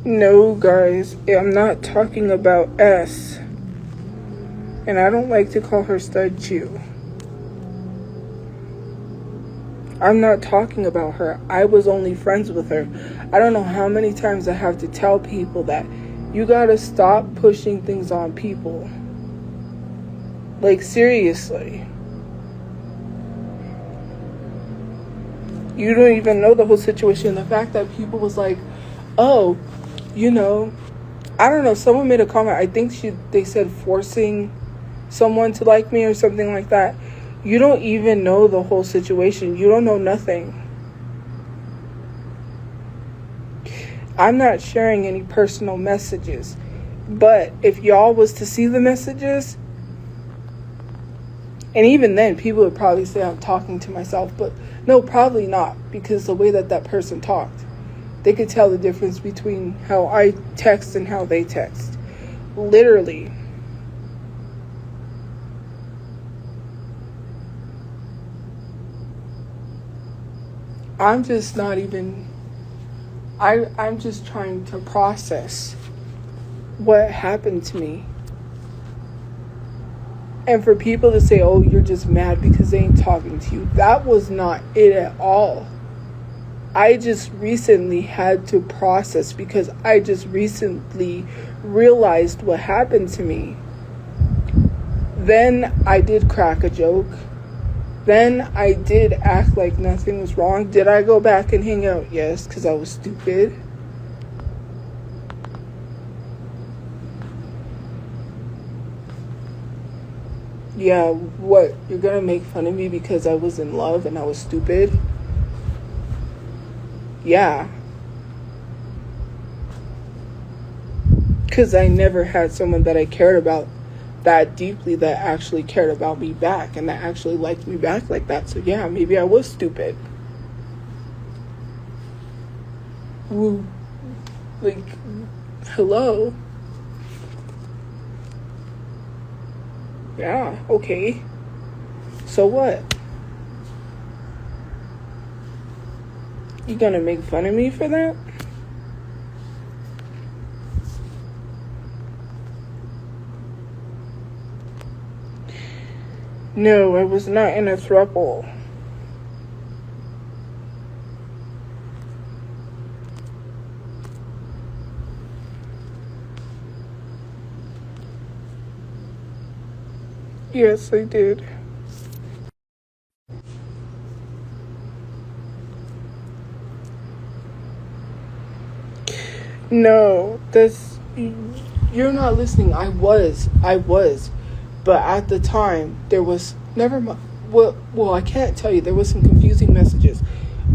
No, guys, I'm not talking about S. And I don't like to call her Stud Chew. I'm not talking about her. I was only friends with her. I don't know how many times I have to tell people that you gotta stop pushing things on people. Like, seriously. You don't even know the whole situation. The fact that people was like, oh, I don't know, someone made a comment. I think they said forcing someone to like me or something like that. You don't even know the whole situation. You don't know nothing. I'm not sharing any personal messages. But if y'all was to see the messages, and even then, people would probably say I'm talking to myself. But no, probably not. Because the way that person talked, they could tell the difference between how I text and how they text. Literally. I'm just not even, I'm just trying to process what happened to me. And for people to say, oh, you're just mad because they ain't talking to you. That was not it at all. I just recently had to process because I just recently realized what happened to me. Then I did crack a joke. Then I did act like nothing was wrong. Did I go back and hang out? Yes, because I was stupid. Yeah, what? You're gonna make fun of me because I was in love and I was stupid? Yeah. Because I never had someone that I cared about that deeply that actually cared about me back and that actually liked me back like that. So yeah, maybe I was stupid. Woo. Like, hello? Yeah, okay. So what? You gonna make fun of me for that? No, I was not in a throuple. Yes, I did. No, you're not listening. I was. But at the time, there was, never mind. Well, I can't tell you. There was some confusing messages.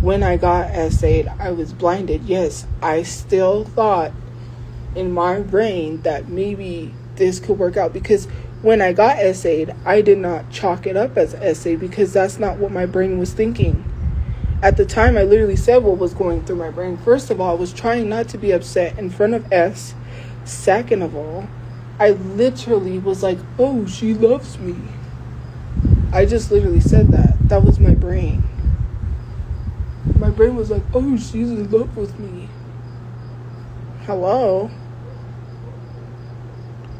when I got essayed, I was blinded. Yes, I still thought in my brain that maybe this could work out, because when I got essayed, I did not chalk it up as essay because that's not what my brain was thinking. At the time, I literally said what was going through my brain. First of all, I was trying not to be upset in front of S. Second of all, I literally was like, oh, she loves me. I just literally said that. That was my brain. My brain was like, oh, she's in love with me. Hello?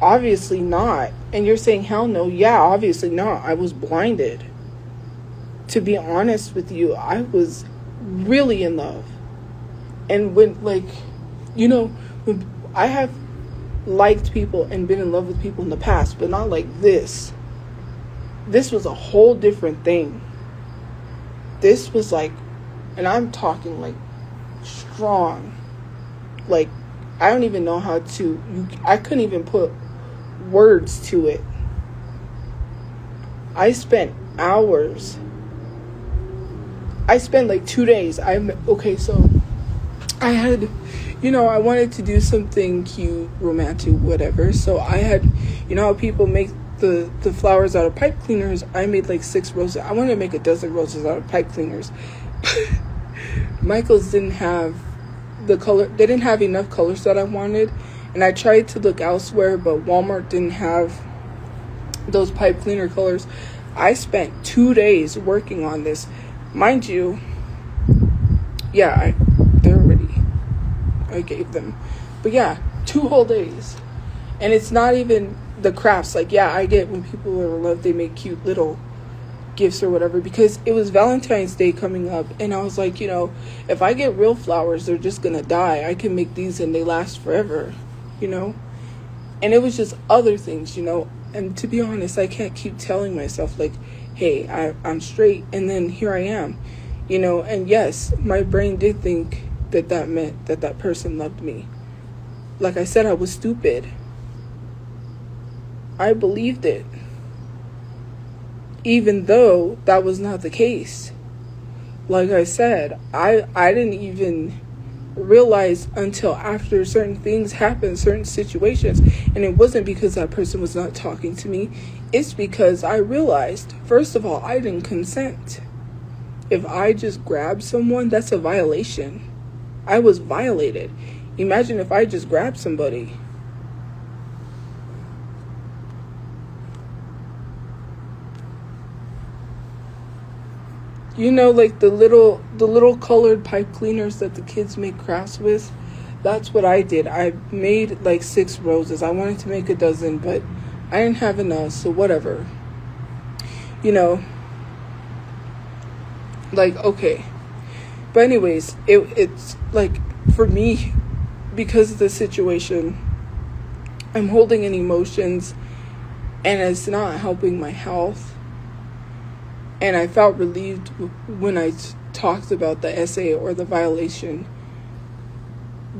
Obviously not. And you're saying, hell no. Yeah, obviously not. I was blinded. To be honest with you, I was really in love. And when, when I have liked people and been in love with people in the past, but not like this. This was a whole different thing. This was like, and I'm talking like strong. Like, I don't even know how to, I couldn't even put words to it. I spent hours. I spent like 2 days. So I had, I wanted to do something cute, romantic, whatever. So I had, how people make the flowers out of pipe cleaners. I made like 6 roses. I wanted to make a dozen roses out of pipe cleaners. Michael's didn't have the color. They didn't have enough colors that I wanted. And I tried to look elsewhere, but Walmart didn't have those pipe cleaner colors. I spent 2 days working on this. Mind you, yeah, they're ready. I gave them. But yeah, 2 whole days. And it's not even the crafts. Like, yeah, I get when people are in love, they make cute little gifts or whatever. Because it was Valentine's Day coming up. And I was like, if I get real flowers, they're just going to die. I can make these and they last forever, And it was just other things, And to be honest, I can't keep telling myself, like, hey, I'm straight. And then here I am, And yes, my brain did think that meant that person loved me. Like I said, I was stupid. I believed it. Even though that was not the case. Like I said, I didn't even realize until after certain things happened, certain situations. And it wasn't because that person was not talking to me. It's because I realized, first of all, I didn't consent. If I just grabbed someone, that's a violation. I was violated. Imagine if I just grabbed somebody. Like the little colored pipe cleaners that the kids make crafts with. That's what I did. I made like 6 roses. I wanted to make a dozen, but I didn't have enough, so whatever. Like, okay. But anyways, it's like, for me, because of the situation, I'm holding in emotions, and it's not helping my health. And I felt relieved when I talked about the essay or the violation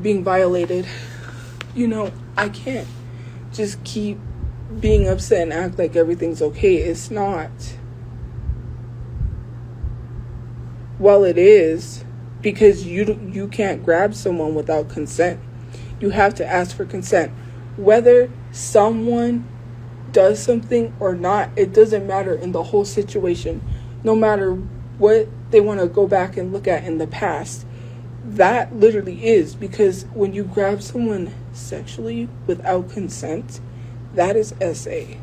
being violated. I can't just keep being upset and act like everything's okay. It's not. Well, it is, because you can't grab someone without consent. You have to ask for consent. Whether someone does something or not, it doesn't matter in the whole situation. No matter what they want to go back and look at in the past, that literally is, because when you grab someone sexually without consent, that is SA.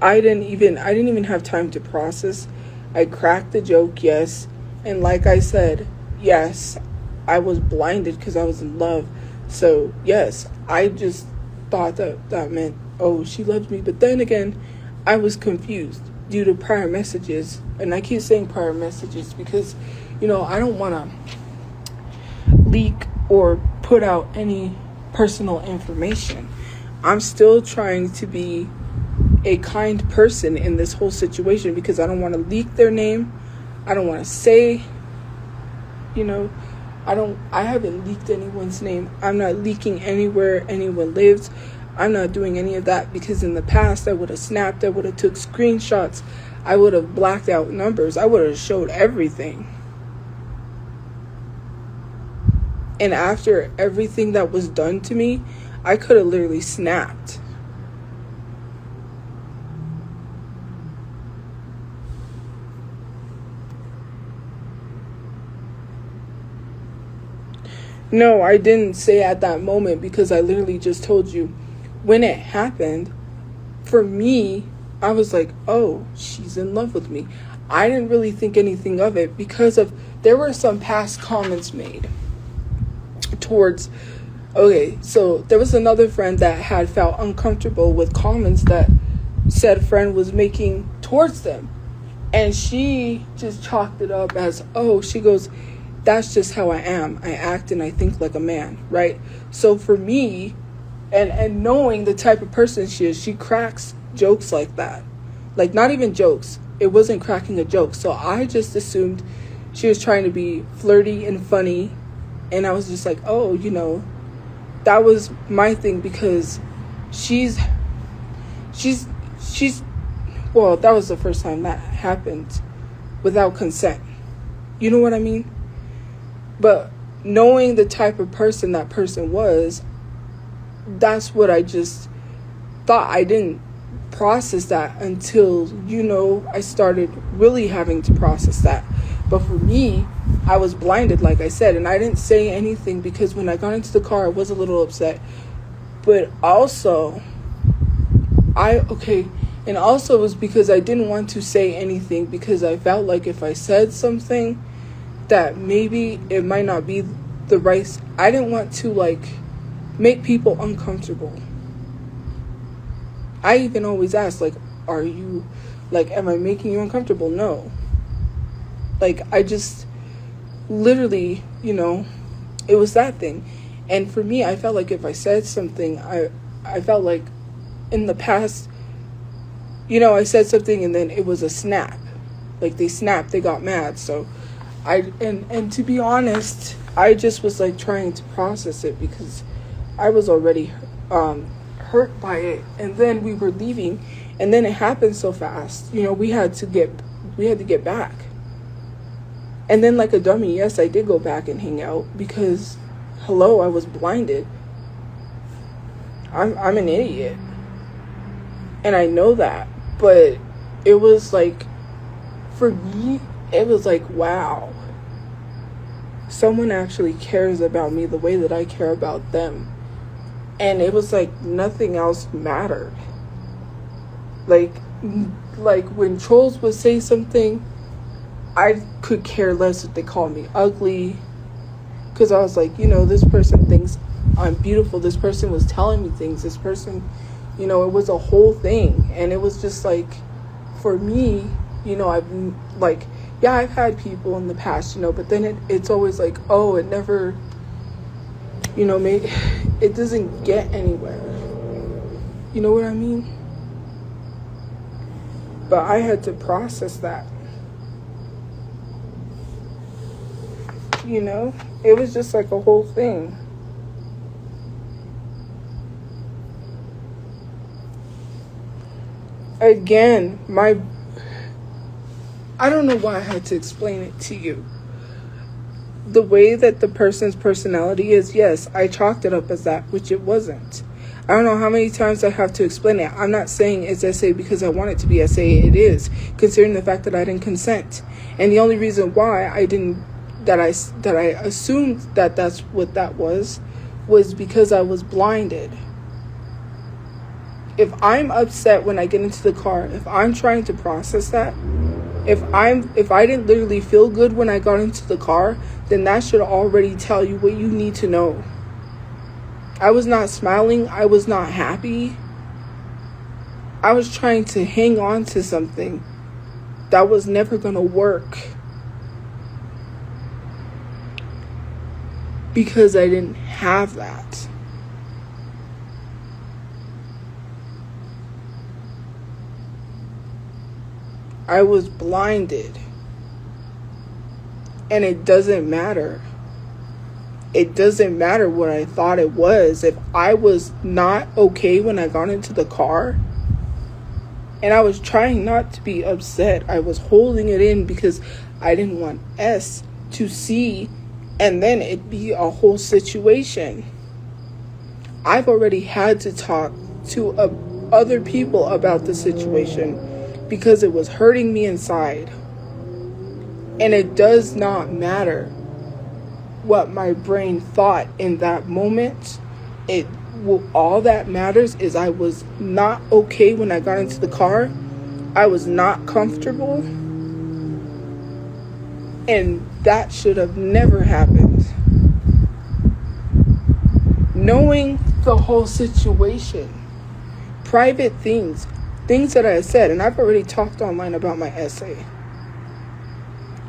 I didn't even have time to process. I cracked the joke, yes. And like I said, yes, I was blinded because I was in love. So, yes, I just thought that meant, oh, she loves me. But then again, I was confused due to prior messages. And I keep saying prior messages because, I don't want to leak or put out any personal information. I'm still trying to be a kind person in this whole situation because I don't want to leak their name. I don't want to say, I haven't leaked anyone's name. I'm not leaking anywhere anyone lives. I'm not doing any of that, because in the past I would have snapped, I would have took screenshots, I would have blacked out numbers, I would have showed everything. And after everything that was done to me, I could have literally snapped. No, I didn't say at that moment, because I literally just told you when it happened. For me, I was like, oh, she's in love with me. I didn't really think anything of it, because there were some past comments made towards, okay, so there was another friend that had felt uncomfortable with comments that said friend was making towards them. And she just chalked it up as, oh, she goes, that's just how I am. I act and I think like a man, right? So for me, and knowing the type of person she is, she cracks jokes like that. Like, not even jokes. It wasn't cracking a joke. So I just assumed she was trying to be flirty and funny. And I was just like, oh, that was my thing, because she's well, that was the first time that happened without consent. You know what I mean? But knowing the type of person that person was, that's what I just thought. I didn't process that until, I started really having to process that. But for me, I was blinded, like I said, and I didn't say anything, because when I got into the car, I was a little upset. But also, and also it was because I didn't want to say anything, because I felt like if I said something, that maybe it might not be the right. I didn't want to make people uncomfortable. I even always ask, are you, am I making you uncomfortable? No. I just literally, it was that thing. And for me, I felt like if I said something, I felt like in the past, I said something and then it was a snap. They snapped, they got mad. So and to be honest, I just was trying to process it, because I was already hurt by it. And then we were leaving, and then it happened so fast. We had to get back. And then, like a dummy, yes, I did go back and hang out, because I was blinded. I'm an idiot, and I know that. But it was for me, it was wow, someone actually cares about me the way that I care about them. And it was nothing else mattered. When trolls would say something, I could care less if they called me ugly, because I was this person thinks I'm beautiful. This person was telling me things. This person, it was a whole thing. And it was just for me, I've had people in the past, but then it's always oh, it never, it doesn't get anywhere. You know what I mean? But I had to process that. It was just a whole thing. Again, I don't know why I had to explain it to you. The way that the person's personality is, yes, I chalked it up as that, which it wasn't. I don't know how many times I have to explain it. I'm not saying it's SA because I want it to be SA. It is, considering the fact that I didn't consent. And the only reason why I assumed that that's what that was because I was blinded. If I'm upset when I get into the car, if I'm trying to process that, if I didn't literally feel good when I got into the car, then that should already tell you what you need to know. I was not smiling. I was not happy. I was trying to hang on to something that was never going to work, because I didn't have that. I was blinded. And it doesn't matter. It doesn't matter what I thought it was. If I was not okay when I got into the car, and I was trying not to be upset, I was holding it in because I didn't want S to see, and then it'd be a whole situation. I've already had to talk to other people about the situation because it was hurting me inside. And it does not matter what my brain thought in that moment. All that matters is I was not okay when I got into the car. I was not comfortable. And that should have never happened. Knowing the whole situation, private things that I said, and I've already talked online about my essay.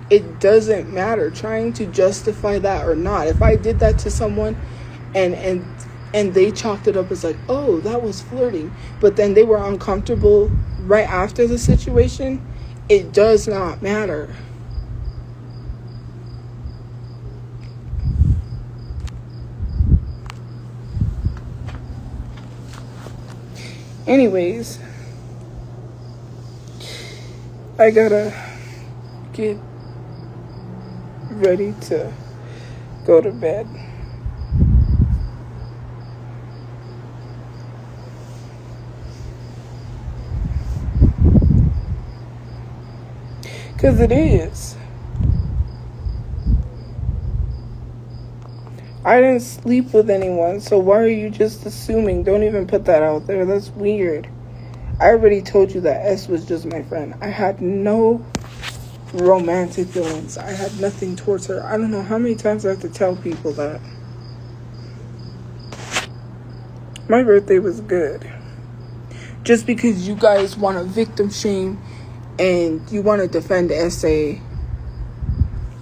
It doesn't matter trying to justify that or not. If I did that to someone and they chalked it up as like, oh, that was flirting, but then they were uncomfortable right after the situation, it does not matter. Anyways, I gotta get ready to go to bed. Because it is. I didn't sleep with anyone, so why are you just assuming? Don't even put that out there. That's weird. I already told you that S was just my friend. I had no romantic feelings. I had nothing towards her. I don't know how many times I have to tell people that. My birthday was good. Just because you guys want to victim shame and you want to defend SA.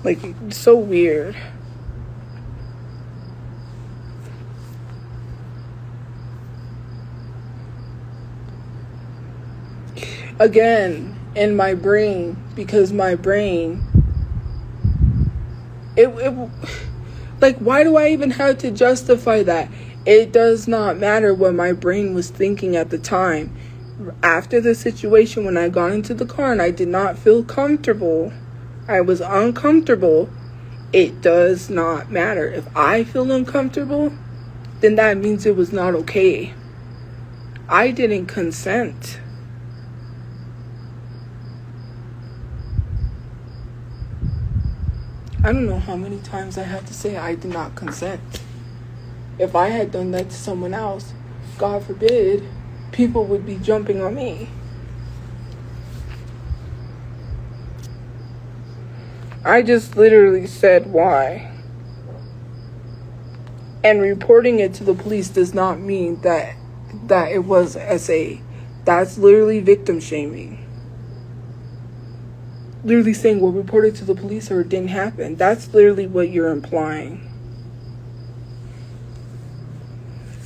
Like, it's so weird. Again, in my brain, because my brain, like, why do I even have to justify that? It does not matter what my brain was thinking at the time. After the situation, when I got into the car and I did not feel comfortable, I was uncomfortable, it does not matter. If I feel uncomfortable, then that means it was not okay. I didn't consent. I don't know how many times I have to say I did not consent. If I had done that to someone else, God forbid, people would be jumping on me. I just literally said why. And reporting it to the police does not mean that it was SA. That's literally victim shaming. Literally saying, well, report it to the police or it didn't happen. That's literally what you're implying.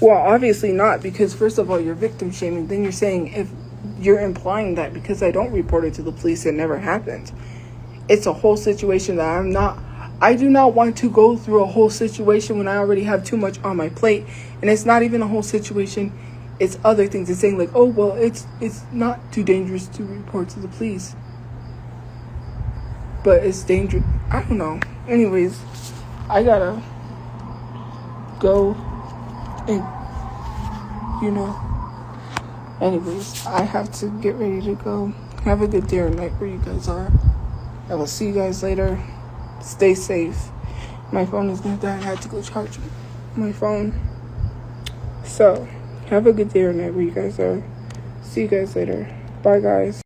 Well, obviously not, because first of all, you're victim shaming. Then you're saying, if you're implying that because I don't report it to the police, it never happened. It's a whole situation that I do not want to go through a whole situation when I already have too much on my plate. And it's not even a whole situation. It's other things. It's saying like, oh, well, it's not too dangerous to report to the police. But it's dangerous. I don't know. Anyways, I gotta go and, anyways, I have to get ready to go. Have a good day or night where you guys are. I will see you guys later. Stay safe. My phone is gonna die. I had to go charge my phone. So, have a good day or night where you guys are. See you guys later. Bye, guys.